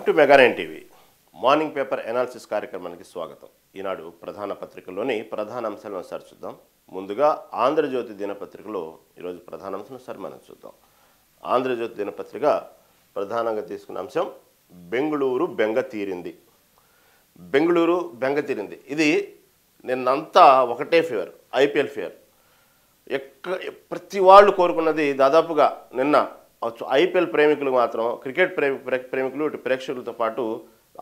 To మెగా9 TV morning paper analysis కార్యక్రమానికి స్వాగతం. ఈనాడు ప్రధాన పత్రికల్లోని ప్రధాన అంశాలను ఒకసారి చూద్దాం. ముందుగా ఆంధ్రజ్యోతి దినపత్రికలో ఈరోజు ప్రధాన అంశం ఒకసారి మనం చూద్దాం. ఆంధ్రజ్యోతి దినపత్రిక ప్రధానంగా తీసుకున్న అంశం బెంగళూరు బెంగ తీరింది. బెంగళూరు బెంగ తీరింది. ఇది నిన్నంతా ఒకటే ఫేవర్, ఐపీఎల్ ఫేవర్. ప్రతి వాళ్ళు కోరుకున్నది దాదాపుగా నిన్న ఐపీఎల్ ప్రేమికులు మాత్రం, క్రికెట్ ప్రేమికులు ఇటు ప్రేక్షకులతో పాటు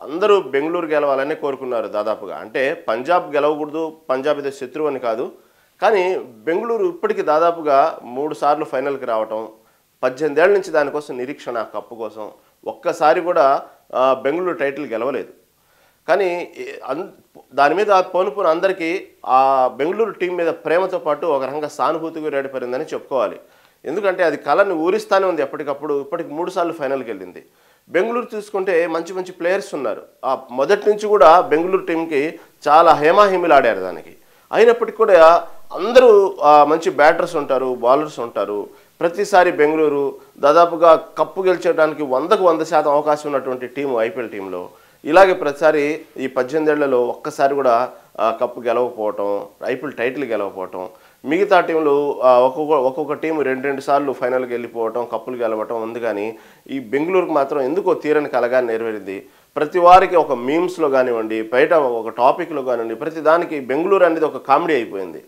అందరూ బెంగళూరు గెలవాలని కోరుకున్నారు దాదాపుగా. అంటే పంజాబ్ గెలవకూడదు, పంజాబ్ ఇది శత్రువు అని కాదు, కానీ బెంగళూరు ఇప్పటికి దాదాపుగా 3 సార్లు ఫైనల్కి రావటం, 18 ఏళ్ల నుంచి దానికోసం నిరీక్షణ, కప్పు కోసం. ఒక్కసారి కూడా బెంగళూరు టైటిల్ గెలవలేదు. కానీ దాని మీద పోనుపోను అందరికీ ఆ బెంగళూరు టీం మీద ప్రేమతో పాటు ఒక రకంగా సానుభూతిగా రేడిపడిందని చెప్పుకోవాలి. ఎందుకంటే అది కళని ఊరిస్తానే ఉంది ఎప్పటికప్పుడు. ఇప్పటికి 3 సార్లు ఫైనల్కి వెళ్ళింది. బెంగళూరు తీసుకుంటే మంచి మంచి ప్లేయర్స్ ఉన్నారు. ఆ మొదటి నుంచి కూడా బెంగళూరు టీంకి చాలా హేమాహిమీలు ఆడారు దానికి. అయినప్పటికీ కూడా అందరూ మంచి బ్యాటర్స్ ఉంటారు, బౌలర్స్ ఉంటారు. ప్రతిసారి బెంగళూరు దాదాపుగా కప్పు గెలిచేయడానికి 100కు 100% అవకాశం ఉన్నటువంటి టీము ఐపీఎల్ టీంలో. ఇలాగే ప్రతిసారి ఈ 18 ఏళ్లలో ఒక్కసారి కూడా కప్పు గెలవకపోవటం, ఐపీఎల్ టైటిల్ గెలవకపోవటం. మిగతా టీంలు ఒక్కొక్క టీం 2 సార్లు ఫైనల్కి వెళ్ళిపోవటం, కప్పులు గెలవటం ఉంది. కానీ ఈ బెంగళూరుకు మాత్రం ఎందుకో తీరని కలగా నెరవేరింది. ప్రతి వారికి ఒక మీమ్స్లో కానివ్వండి, బయట ఒక టాపిక్లో కానివ్వండి, ప్రతి దానికి బెంగళూరు అనేది ఒక కామెడీ అయిపోయింది.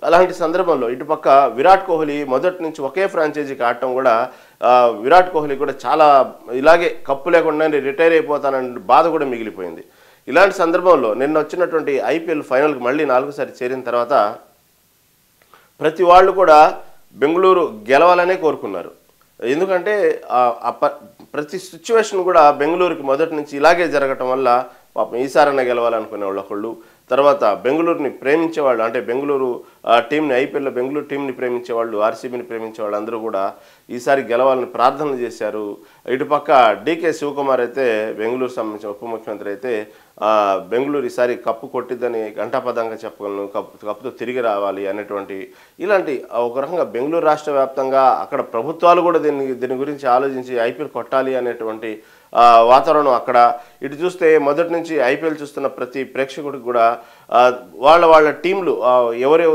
అలాంటి సందర్భంలో ఇటుపక్క విరాట్ కోహ్లీ మొదటి నుంచి ఒకే ఫ్రాంచైజీకి ఆడటం కూడా విరాట్ కోహ్లీ కూడా చాలా ఇలాగే కప్పు లేకుండా రిటైర్ అయిపోతానని బాధ కూడా మిగిలిపోయింది. ఇలాంటి సందర్భంలో నిన్న వచ్చినటువంటి ఐపీఎల్ ఫైనల్కి మళ్ళీ 4సారి చేరిన తర్వాత ప్రతి వాళ్ళు కూడా బెంగళూరు గెలవాలనే కోరుకున్నారు. ఎందుకంటే ప్రతి సిచ్యువేషన్ కూడా బెంగళూరుకి మొదటి నుంచి ఇలాగే జరగటం వల్ల పాపం ఈసారన్న గెలవాలనుకునే వాళ్ళు ఒకళ్ళు, తర్వాత బెంగళూరుని ప్రేమించేవాళ్ళు, అంటే బెంగళూరు టీంని, ఐపీఎల్లో బెంగళూరు టీంని ప్రేమించేవాళ్ళు, ఆర్సీబీని ప్రేమించేవాళ్ళు అందరూ కూడా ఈసారి గెలవాలని ప్రార్థనలు చేశారు. ఇటుపక్క డీకే శివకుమార్ అయితే, బెంగళూరు సంబంధించిన ఉప ముఖ్యమంత్రి అయితే, బెంగళూరు ఈసారి కప్పు కొట్టిద్దని ఘంటాపదంగా చెప్పగలను, కప్పుతో తిరిగి రావాలి అనేటువంటి ఇలాంటి ఒక రకంగా బెంగళూరు రాష్ట్ర వ్యాప్తంగా అక్కడ ప్రభుత్వాలు కూడా దీని గురించి ఆలోచించి ఐపీఎల్ కొట్టాలి అనేటువంటి వాతావరణం అక్కడ. ఇటు చూస్తే మొదటి నుంచి ఐపీఎల్ చూస్తున్న ప్రతి ప్రేక్షకుడికి కూడా వాళ్ళ టీంలు ఎవరే,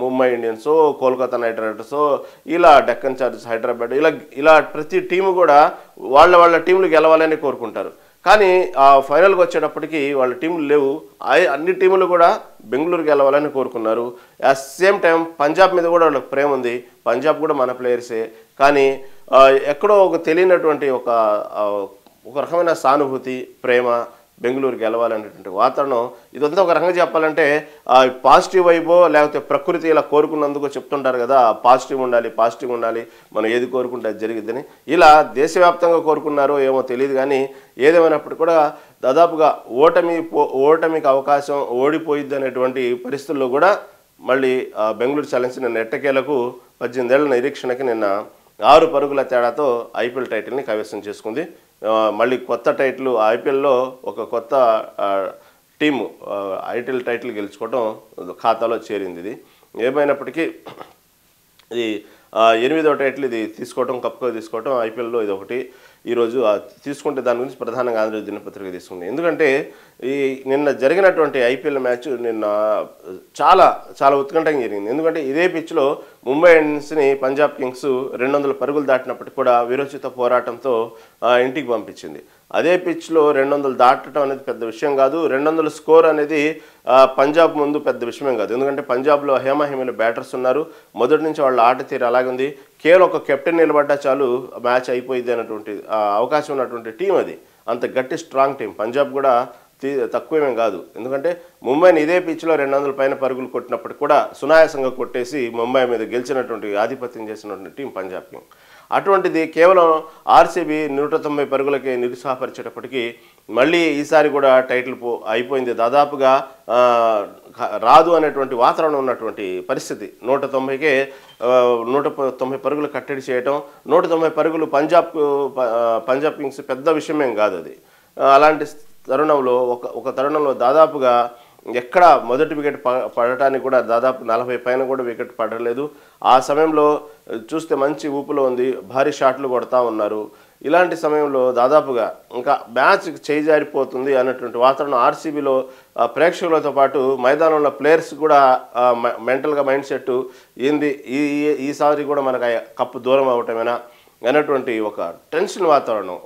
ముంబై ఇండియన్సో, కోల్కతా నైట్ రైడర్సో, ఇలా డెక్కన్ చార్జర్స్, హైదరాబాద్, ఇలా ప్రతి టీము కూడా వాళ్ళ టీంలు గెలవాలని కోరుకుంటారు. కానీ ఫైనల్కి వచ్చేటప్పటికి వాళ్ళ టీంలు లేవు. అన్ని టీములు కూడా బెంగళూరు గెలవాలని కోరుకున్నారు. అట్ సేమ్ టైం పంజాబ్ మీద కూడా వాళ్ళకి ప్రేమ ఉంది. పంజాబ్ కూడా మన ప్లేయర్సే. కానీ ఎక్కడో ఒక తెలియనటువంటి ఒక రకమైన సానుభూతి, ప్రేమ, బెంగళూరు గెలవాలనేటువంటి వాతావరణం. ఇదంతా ఒక రకంగా చెప్పాలంటే పాజిటివ్ వైబో లేకపోతే ప్రకృతి ఇలా కోరుకున్నందుకు చెప్తుంటారు కదా, పాజిటివ్ ఉండాలి, మనం ఏది కోరుకుంటే అది జరిగిద్దని. ఇలా దేశవ్యాప్తంగా కోరుకున్నారో ఏమో తెలియదు. కానీ ఏదేమైనప్పటికీ కూడా దాదాపుగా ఓటమికి అవకాశం, ఓడిపోయిద్ది అనేటువంటి పరిస్థితుల్లో కూడా మళ్ళీ బెంగళూరు ఛాలెంజ్ నిన్న ఎట్టకేలకు 18 ఏళ్ల నిరీక్షణకి నిన్న 6 పరుగుల తేడాతో ఐపీఎల్ టైటిల్ని కైవసం చేసుకుంది. మళ్ళీ కొత్త టైటిల్ ఐపీఎల్లో ఒక కొత్త టీము ఐపీఎల్ టైటిల్ గెలుచుకోవడం ఖాతాలో చేరింది. ఇది ఏమైనప్పటికీ ఇది 8వ టైటిల్ ఇది తీసుకోవటం, కప్గా తీసుకోవటం ఐపీఎల్లో ఇది ఒకటి. ఈరోజు తీసుకుంటే దాని గురించి ప్రధానంగా ఆంధ్రజ్యోతి దినపత్రిక తీసుకుంది. ఎందుకంటే నిన్న జరిగినటువంటి ఐపీఎల్ మ్యాచ్ నిన్న చాలా చాలా ఉత్కంఠంగా జరిగింది. ఎందుకంటే ఇదే పిచ్లో ముంబై ఇండియన్స్ని పంజాబ్ కింగ్స్ 200 పరుగులు దాటినప్పటికి కూడా వీరోచిత పోరాటంతో ఇంటికి పంపించింది. అదే పిచ్లో 200 దాటడం అనేది పెద్ద విషయం కాదు. 200 స్కోర్ అనేది పంజాబ్ ముందు పెద్ద విషయమేం కాదు. ఎందుకంటే పంజాబ్లో హేమాహిమీల బ్యాటర్స్ ఉన్నారు. మొదటి నుంచి వాళ్ళ ఆట తీరు అలాగే ఉంది. కేవలం ఒక కెప్టెన్ నిలబడ్డా చాలు మ్యాచ్ అయిపోయింది అన్నటువంటి అవకాశం ఉన్నటువంటి టీం అది. అంత గట్టి స్ట్రాంగ్ టీం. పంజాబ్ కూడా తక్కువేమేం కాదు. ఎందుకంటే ముంబైని ఇదే పిచ్లో 200 పైన పరుగులు కొట్టినప్పటికి కూడా సునాయాసంగా కొట్టేసి ముంబై మీద గెలిచినటువంటి ఆధిపత్యం చేసినటువంటి టీం పంజాబ్ కింగ్. అటువంటిది కేవలం ఆర్సీబీ 190 పరుగులకి నిరుత్సాహపరిచేటప్పటికీ మళ్ళీ ఈసారి కూడా టైటిల్ అయిపోయింది. దాదాపుగా రాదు అనేటువంటి వాతావరణం ఉన్నటువంటి పరిస్థితి. 190కే 190 పరుగులు కట్టడి చేయటం, 190 పరుగులు పంజాబ్ కింగ్స్ పెద్ద విషయమేం కాదు అది. అలాంటి తరుణంలో ఒక తరుణంలో దాదాపుగా ఎక్కడ మొదటి వికెట్ పడటానికి కూడా దాదాపు 40 పైన కూడా వికెట్ పడలేదు. ఆ సమయంలో చూస్తే మంచి ఊపులో ఉంది, భారీ షాట్లు కొడతా ఉన్నారు. ఇలాంటి సమయంలో దాదాపుగా ఇంకా మ్యాచ్ చేజారిపోతుంది అన్నటువంటి వాతావరణం ఆర్సీబీలో ప్రేక్షకులతో పాటు మైదానంలో ప్లేయర్స్ కూడా మెంటల్గా మైండ్ సెట్ ఏంది ఈసారి కూడా మనకు కప్పు దూరం అవటమేనా అన్నటువంటి ఒక టెన్షన్ వాతావరణం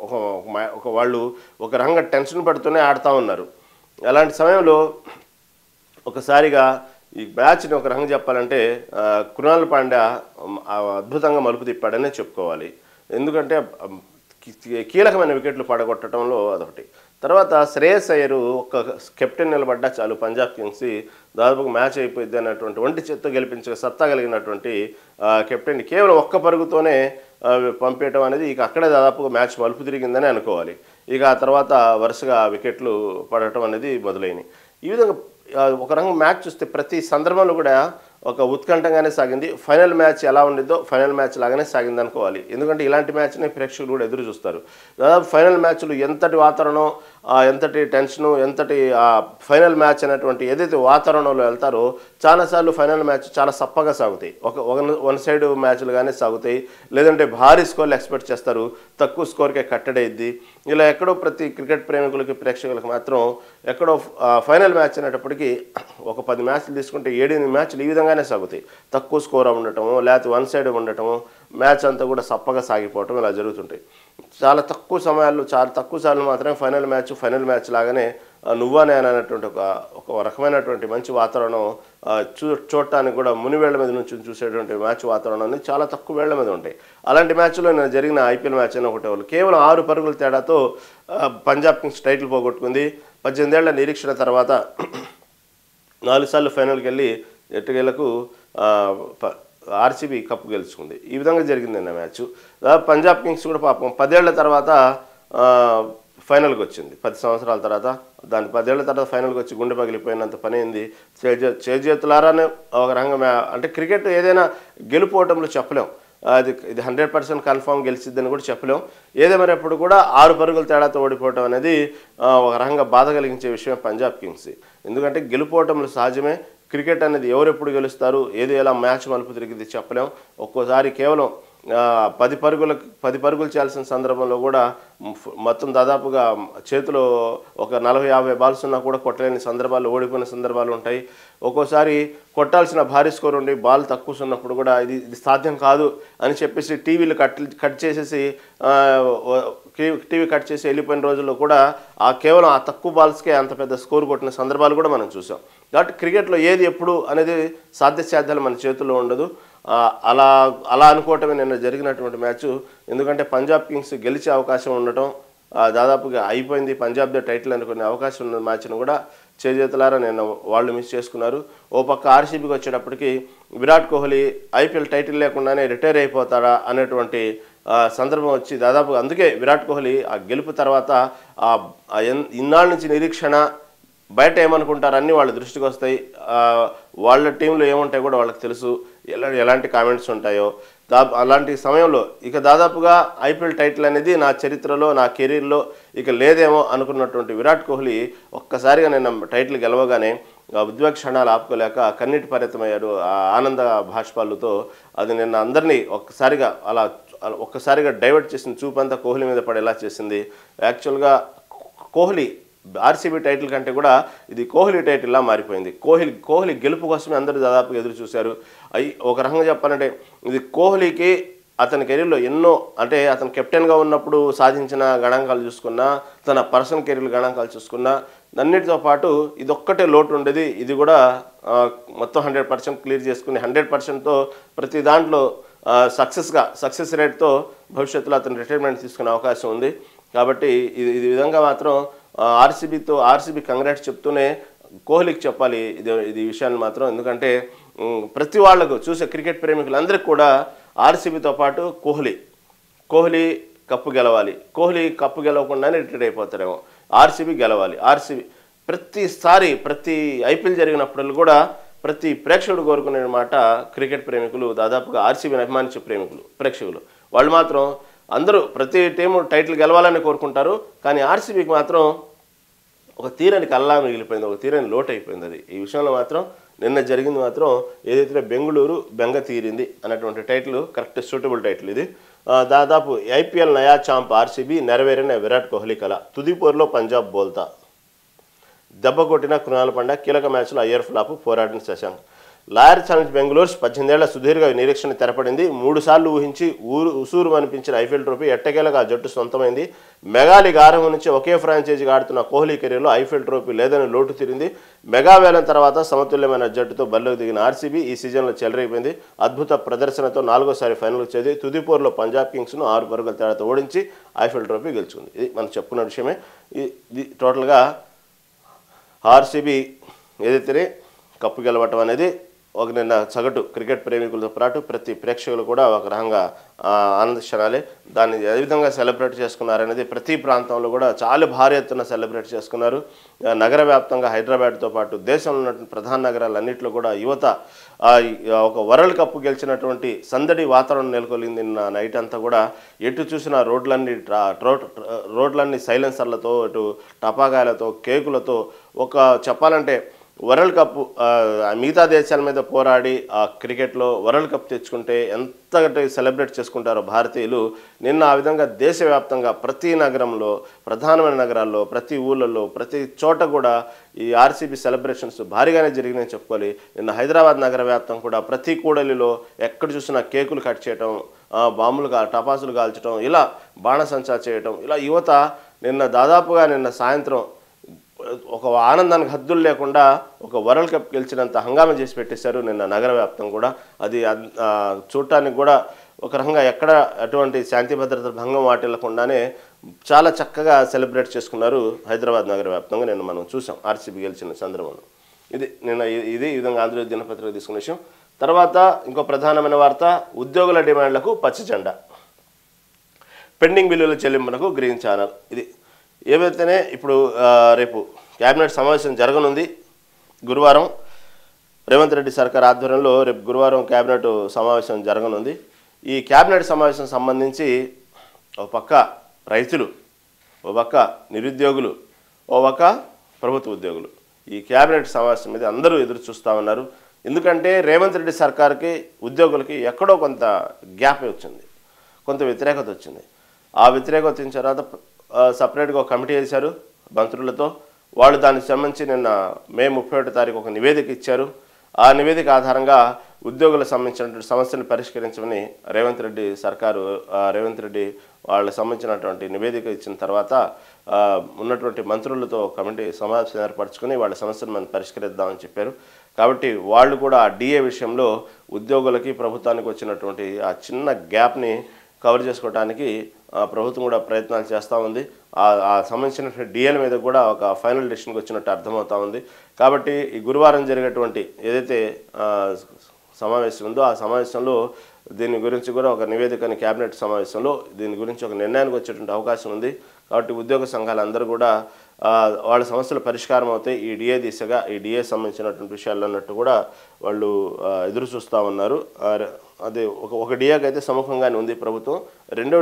ఒక వాళ్ళు ఒక రంగ టెన్షన్ పడుతూనే ఆడుతూ ఉన్నారు. అలాంటి సమయంలో ఒకసారిగా ఈ మ్యాచ్ని ఒక రంగం చెప్పాలంటే కృణాల్ పాండ్యా అద్భుతంగా మలుపు తిప్పాడనే చెప్పుకోవాలి. ఎందుకంటే కీలకమైన వికెట్లు పడగొట్టడంలో అదొకటి. తర్వాత శ్రేయస్ అయ్యర్ ఒక కెప్టెన్ నిలబడ్డా చాలు పంజాబ్ కింగ్స్ దాదాపుగా మ్యాచ్ అయిపోయింది అన్నటువంటి ఒంటి చేత్తో గెలిపించే సత్తా కలిగినటువంటి కెప్టెన్ కేవలం ఒక్క పరుగుతోనే పంపేయటం అనేది ఇక అక్కడే దాదాపుగా మ్యాచ్ మలుపు తిరిగిందని అనుకోవాలి. ఇక ఆ తర్వాత వరుసగా వికెట్లు పడటం అనేది మొదలైనవి. ఈ విధంగా ఒక రంగం మ్యాచ్ చూస్తే ప్రతి సందర్భంలో కూడా ఒక ఉత్కంఠంగానే సాగింది. ఫైనల్ మ్యాచ్ ఎలా ఉండిద్దో ఫైనల్ మ్యాచ్ లాగానే సాగింది అనుకోవాలి. ఎందుకంటే ఇలాంటి మ్యాచ్ని ప్రేక్షకులు కూడా ఎదురు చూస్తారు. దాదాపు ఫైనల్ మ్యాచ్లు ఎంతటి వాతావరణం, ఎంతటి టెన్షను, ఎంతటి ఫైనల్ మ్యాచ్ అనేటువంటి ఏదైతే వాతావరణంలో వెళ్తారో చాలాసార్లు ఫైనల్ మ్యాచ్ చాలా సప్పగా సాగుతాయి. వన్ సైడ్ మ్యాచ్లుగానే సాగుతాయి. లేదంటే భారీ స్కోర్లు ఎక్స్పెక్ట్ చేస్తారు, తక్కువ స్కోర్కే కట్టడైద్ది. ఇలా ఎక్కడో ప్రతి క్రికెట్ ప్రేమికులకి ప్రేక్షకులకు మాత్రం ఎక్కడో ఫైనల్ మ్యాచ్ అనేటప్పటికీ ఒక 10 మ్యాచ్లు తీసుకుంటే 7-8 మ్యాచ్లు ఈ విధంగానే సాగుతాయి. తక్కువ స్కోర్ ఉండటము, లేకపోతే వన్ సైడ్ ఉండటము, మ్యాచ్ అంతా కూడా సప్పగా సాగిపోవటం ఇలా జరుగుతుంటాయి. చాలా తక్కువ సమయాల్లో చాలా తక్కువ సార్లు మాత్రమే ఫైనల్ మ్యాచ్ లాగానే నువ్వానే అనేటువంటి ఒక రకమైనటువంటి మంచి వాతావరణం చూడటానికి కూడా మునివేళ్ల మీద నుంచి చూసేటువంటి మ్యాచ్ వాతావరణాన్ని చాలా తక్కువ వేళ్ల మీద ఉంటాయి. అలాంటి మ్యాచ్లో నేను జరిగిన ఐపీఎల్ మ్యాచ్ అయినా ఒకటే వాళ్ళు కేవలం 6 పరుగుల తేడాతో పంజాబ్ కింగ్స్ టైటిల్ పోగొట్టుకుంది. 18 ఏళ్ల నిరీక్షణ తర్వాత 4 సార్లు ఫైనల్కి వెళ్ళి ఎట్టుగేళ్లకు ఆర్సీబీ కప్పు గెలుచుకుంది. ఈ విధంగా జరిగింది అన్న మ్యాచ్. పంజాబ్ కింగ్స్ కూడా పాపం 10 ఏళ్ల తర్వాత ఫైనల్కి వచ్చింది. 10 సంవత్సరాల తర్వాత 10 ఏళ్ల తర్వాత ఫైనల్కి వచ్చి గుండె పగిలిపోయినంత పని అయింది. చేజేతులారానే ఒక రంగం. అంటే క్రికెట్ ఏదైనా గెలుపోవటంలో చెప్పలేం, ఇది 100% కన్ఫామ్ గెలిచిద్దని కూడా చెప్పలేం. ఏదేమైనప్పుడు కూడా 6 పరుగుల తేడాతో ఓడిపోవటం అనేది ఒక రకంగా బాధ కలిగించే విషయం పంజాబ్ కింగ్స్. ఎందుకంటే గెలుపోవటంలో సహజమే. క్రికెట్ అనేది ఎవరెప్పుడు గెలుస్తారు, ఏది ఎలా మ్యాచ్ మలుపు తిరిగింది చెప్పలేం. ఒక్కోసారి కేవలం 10 పరుగులు చేయాల్సిన సందర్భంలో కూడా మొత్తం దాదాపుగా చేతిలో ఒక 40-50 బాల్స్ ఉన్నా కూడా కొట్టలేని సందర్భాలు, ఓడిపోయిన సందర్భాలు ఉంటాయి. ఒక్కోసారి కొట్టాల్సిన భారీ స్కోర్ ఉండి బాల్ తక్కువ ఉన్నప్పుడు కూడా ఇది సాధ్యం కాదు అని చెప్పేసి టీవీ కట్ చేసి వెళ్ళిపోయిన రోజుల్లో కూడా కేవలం ఆ తక్కువ బాల్స్కే అంత పెద్ద స్కోర్ కొట్టిన సందర్భాలు కూడా మనం చూసాం. కాబట్టి క్రికెట్లో ఏది ఎప్పుడు అనేది సాధ్యాలు మన చేతుల్లో ఉండదు. అలా అనుకోవటమే నిన్న జరిగినటువంటి మ్యాచ్. ఎందుకంటే పంజాబ్ కింగ్స్ గెలిచే అవకాశం ఉండటం, దాదాపుగా అయిపోయింది పంజాబ్దే టైటిల్ అనుకునే అవకాశం ఉన్న మ్యాచ్ను కూడా చేజేతులారా నిన్న వాళ్ళు మిస్ చేసుకున్నారు. ఓ పక్క ఆర్సీబీకి వచ్చేటప్పటికి విరాట్ కోహ్లీ ఐపీఎల్ టైటిల్ లేకుండానే రిటైర్ అయిపోతాడా అనేటువంటి సందర్భం వచ్చి దాదాపుగా అందుకే విరాట్ కోహ్లీ ఆ గెలుపు తర్వాత ఇన్నాళ్ళ నుంచి నిరీక్షణ బయట ఏమనుకుంటారు అన్నీ వాళ్ళ దృష్టికి వస్తాయి. వాళ్ళ టీంలో ఏముంటాయో కూడా వాళ్ళకి తెలుసు, ఎలాంటి కామెంట్స్ ఉంటాయో. అలాంటి సమయంలో ఇక దాదాపుగా ఐపీఎల్ టైటిల్ అనేది నా చరిత్రలో, నా కెరీర్లో ఇక లేదేమో అనుకున్నటువంటి విరాట్ కోహ్లీ ఒక్కసారిగా నేను టైటిల్ గెలవగానే ఉద్వేగ క్షణాలు ఆపుకోలేక కన్నీటి పరితమయ్యారు ఆనంద భాష్పాలతో. అది నిన్న అందరినీ ఒక్కసారిగా డైవర్ట్ చేసిన చూపంతా కోహ్లీ మీద పడేలా చేసింది. యాక్చువల్గా కోహ్లీ ఆర్సీబీ టైటిల్ కంటే కూడా ఇది కోహ్లీ టైటిల్లా మారిపోయింది. కోహ్లీ గెలుపు కోసమే అందరూ దాదాపుగా ఎదురు చూశారు. ఒక రకంగా చెప్పాలంటే ఇది కోహ్లీకి అతని కెరీర్లో ఎన్నో, అంటే అతను కెప్టెన్గా ఉన్నప్పుడు సాధించిన గణాంకాలు చూసుకున్నా, తన పర్సనల్ కెరీర్ గణాంకాలు చూసుకున్నా, అన్నిటితో పాటు ఇదొక్కటే లోటు ఉండేది. ఇది కూడా మొత్తం 100% క్లియర్ చేసుకుని 100%తో ప్రతి దాంట్లో సక్సెస్ రేట్తో భవిష్యత్తులో అతను రిటైర్మెంట్ తీసుకునే అవకాశం ఉంది. కాబట్టి ఇది విధంగా మాత్రం ఆర్సీబీ కంగ్రాట్స్ చెప్తూనే కోహ్లీకి చెప్పాలి ఇది విషయాన్ని మాత్రం. ఎందుకంటే ప్రతి వాళ్లకు చూసే క్రికెట్ ప్రేమికులందరికీ కూడా ఆర్సీబీతో పాటు కోహ్లీ కప్పు గెలవాలి, కోహ్లీ కప్పు గెలవకుండానే రిటైర్ అయిపోతారేమో, ఆర్సీబీ గెలవాలి. ప్రతిసారి ప్రతి ఐపీఎల్ జరిగినప్పుడు కూడా ప్రతి ప్రేక్షకుడు కోరుకునే మాట క్రికెట్ ప్రేమికులు, దాదాపుగా ఆర్సీబీని అభిమానించే ప్రేక్షకులు వాళ్ళు మాత్రం అందరూ ప్రతి టీము టైటిల్ గెలవాలని కోరుకుంటారు. కానీ ఆర్సీబీకి మాత్రం ఒక తీరని కల్లా మిగిలిపోయింది, ఒక తీరని లోటు అయిపోయింది. అది ఈ విషయంలో మాత్రం నిన్న జరిగింది మాత్రం ఏదైతే బెంగళూరు బెంగ తీరింది అన్నటువంటి టైటిల్ కరెక్ట్ సూటబుల్ టైటిల్ ఇది. దాదాపు ఐపీఎల్ నయా చాంప్ ఆర్సీబీ, నెరవేరిన విరాట్ కోహ్లీ కల, తుది పోరులో పంజాబ్ బోల్తా, దెబ్బ కొట్టిన కృణాల్ పాండ్యా, కీలక మ్యాచ్లో అయ్యర్ ఫ్లాప్, పోరాడిన శశాంక్. లాయర్ ఛాలెంజ్ బెంగళూరు 18 ఏళ్ల సుదీర్ఘ నిరీక్షణ తెరపడింది. 3 సార్లు ఊహించి ఉసూరు అనిపించిన ఐపీఎల్ ట్రోఫీ ఎట్టకేలకు ఆ జట్టు సొంతమైంది. మెగా లీగ్ ఆరంభం నుంచి ఒకే ఫ్రాంచైజీగా ఆడుతున్న కోహ్లీ కెరీర్లో ఐపీఎల్ ట్రోఫీ లేదని లోటు తీరింది. మెగా వేలం తర్వాత సమతుల్యమైన జట్టుతో బరిలోకి దిగిన ఆర్సీబీ ఈ సీజన్లో చెలరైపోయింది. అద్భుత ప్రదర్శనతో 4వసారి ఫైనల్కి చేరి తుది పోరులో పంజాబ్ కింగ్స్ను 6 పరుగుల తేడాతో ఓడించి ఐపీఎల్ ట్రోఫీ గెలుచుకుంది. ఇది మనం చెప్పుకున్న విషయమే. ఇది టోటల్గా ఆర్సీబీ ఏదైతే కప్పు గెలవటం అనేది ఒక నిన్న సగటు క్రికెట్ ప్రేమికులతో పాటు ప్రతి ప్రేక్షకులు కూడా ఒక రకంగా ఆనందించాలి. దాన్ని ఏ విధంగా సెలబ్రేట్ చేసుకున్నారనేది ప్రతి ప్రాంతంలో కూడా చాలా భారీ ఎత్తున సెలబ్రేట్ చేసుకున్నారు. నగర వ్యాప్తంగా హైదరాబాద్తో పాటు దేశంలో ఉన్నటువంటి ప్రధాన నగరాలన్నింటిలో కూడా యువత ఒక వరల్డ్ కప్ గెలిచినటువంటి సందడి వాతావరణం నెలకొలింది. నిన్న నైట్ అంతా కూడా ఎటు చూసిన రోడ్లన్నీ సైలెన్సర్లతో, ఇటు టపాకాయలతో, కేకులతో, ఒక చెప్పాలంటే వరల్డ్ కప్ మిగతా దేశాల మీద పోరాడి ఆ క్రికెట్లో వరల్డ్ కప్ తెచ్చుకుంటే ఎంత సెలబ్రేట్ చేసుకుంటారో భారతీయులు, నిన్న ఆ విధంగా దేశవ్యాప్తంగా ప్రతి నగరంలో, ప్రధానమైన నగరాల్లో, ప్రతి ఊళ్ళల్లో, ప్రతి చోట కూడా ఈ ఆర్సీబీ సెలబ్రేషన్స్ భారీగానే జరిగినాయని చెప్పుకోవాలి. నిన్న హైదరాబాద్ నగర వ్యాప్తం కూడా ప్రతి కూడలిలో ఎక్కడ చూసినా కేకులు కట్ చేయటం, టపాసులు కాల్చడం, ఇలా బాణసంచా చేయటం, ఇలా యువత నిన్న సాయంత్రం ఒక ఆనందానికి హద్దులు లేకుండా ఒక వరల్డ్ కప్ గెలిచినంత హంగామా చేసి పెట్టేశారు నిన్న నగర వ్యాప్తం కూడా. అది చూడటానికి కూడా ఒక రకంగా ఎక్కడ అటువంటి శాంతి భద్రతల భంగం వాటిల్లకుండానే చాలా చక్కగా సెలబ్రేట్ చేసుకున్నారు హైదరాబాద్ నగర వ్యాప్తంగా. నిన్న మనం చూసాం ఆర్సీబీ గెలిచిన సందర్భంలో. ఈ విధంగా ఆంధ్రజ్యోతి దినపత్రిక తీసుకున్న విషయం. తర్వాత ఇంకో ప్రధానమైన వార్త, ఉద్యోగుల డిమాండ్లకు పచ్చజెండా, పెండింగ్ బిల్లుల చెల్లింపునకు గ్రీన్ ఛానల్. ఇది ఏవైతేనే ఇప్పుడు రేపు క్యాబినెట్ సమావేశం జరగనుంది. గురువారం రేవంత్ రెడ్డి సర్కార్ ఆధ్వర్యంలో రేపు గురువారం క్యాబినెట్ సమావేశం జరగనుంది. ఈ క్యాబినెట్ సమావేశం సంబంధించి ఒక పక్క రైతులు, ఓ పక్క నిరుద్యోగులు, ఓ పక్క ప్రభుత్వ ఉద్యోగులు ఈ క్యాబినెట్ సమావేశం మీద అందరూ ఎదురు చూస్తూ ఉన్నారు. ఎందుకంటే రేవంత్ రెడ్డి సర్కార్కి ఉద్యోగులకి ఎక్కడో కొంత గ్యాప్ వచ్చింది, కొంత వ్యతిరేకత వచ్చింది. ఆ వ్యతిరేకత వచ్చిన తర్వాత సపరేట్గా ఒక కమిటీ వేశారు మంత్రులతో. వాళ్ళు దానికి సంబంధించి నిన్న మే 31వ తారీఖు ఒక నివేదిక ఇచ్చారు. ఆ నివేదిక ఆధారంగా ఉద్యోగులకు సంబంధించినటువంటి సమస్యలు పరిష్కరించమని రేవంత్ రెడ్డి వాళ్ళకి సంబంధించినటువంటి నివేదిక ఇచ్చిన తర్వాత ఉన్నటువంటి మంత్రులతో కమిటీ సమావేశం ఏర్పరచుకొని వాళ్ళ సమస్యను మనం పరిష్కరిద్దామని చెప్పారు. కాబట్టి వాళ్ళు కూడా ఆ డిఏ విషయంలో ఉద్యోగులకి ప్రభుత్వానికి వచ్చినటువంటి ఆ చిన్న గ్యాప్ని కవర్ చేసుకోవడానికి ప్రభుత్వం కూడా ప్రయత్నాలు చేస్తూ ఉంది. ఆ సంబంధించిన డిఎల్ మీద కూడా ఒక ఫైనల్ డెసిషన్కి వచ్చినట్టు అర్థమవుతా ఉంది. కాబట్టి ఈ గురువారం జరిగేటువంటి ఏదైతే సమావేశం ఉందో ఆ సమావేశంలో దీని గురించి కూడా ఒక నివేదికని క్యాబినెట్ సమావేశంలో దీని గురించి ఒక నిర్ణయానికి వచ్చేటువంటి అవకాశం ఉంది. కాబట్టి ఉద్యోగ సంఘాలందరూ కూడా వాళ్ళ సమస్యల పరిష్కారం అవుతాయి ఈ డిఏ దిశగా, ఈ డిఏ సంబంధించినటువంటి విషయాలు అన్నట్టు కూడా వాళ్ళు ఎదురు చూస్తూ ఉన్నారు. అదే ఒక డిఏకి అయితే సముఖంగానే ఉంది ప్రభుత్వం. రెండో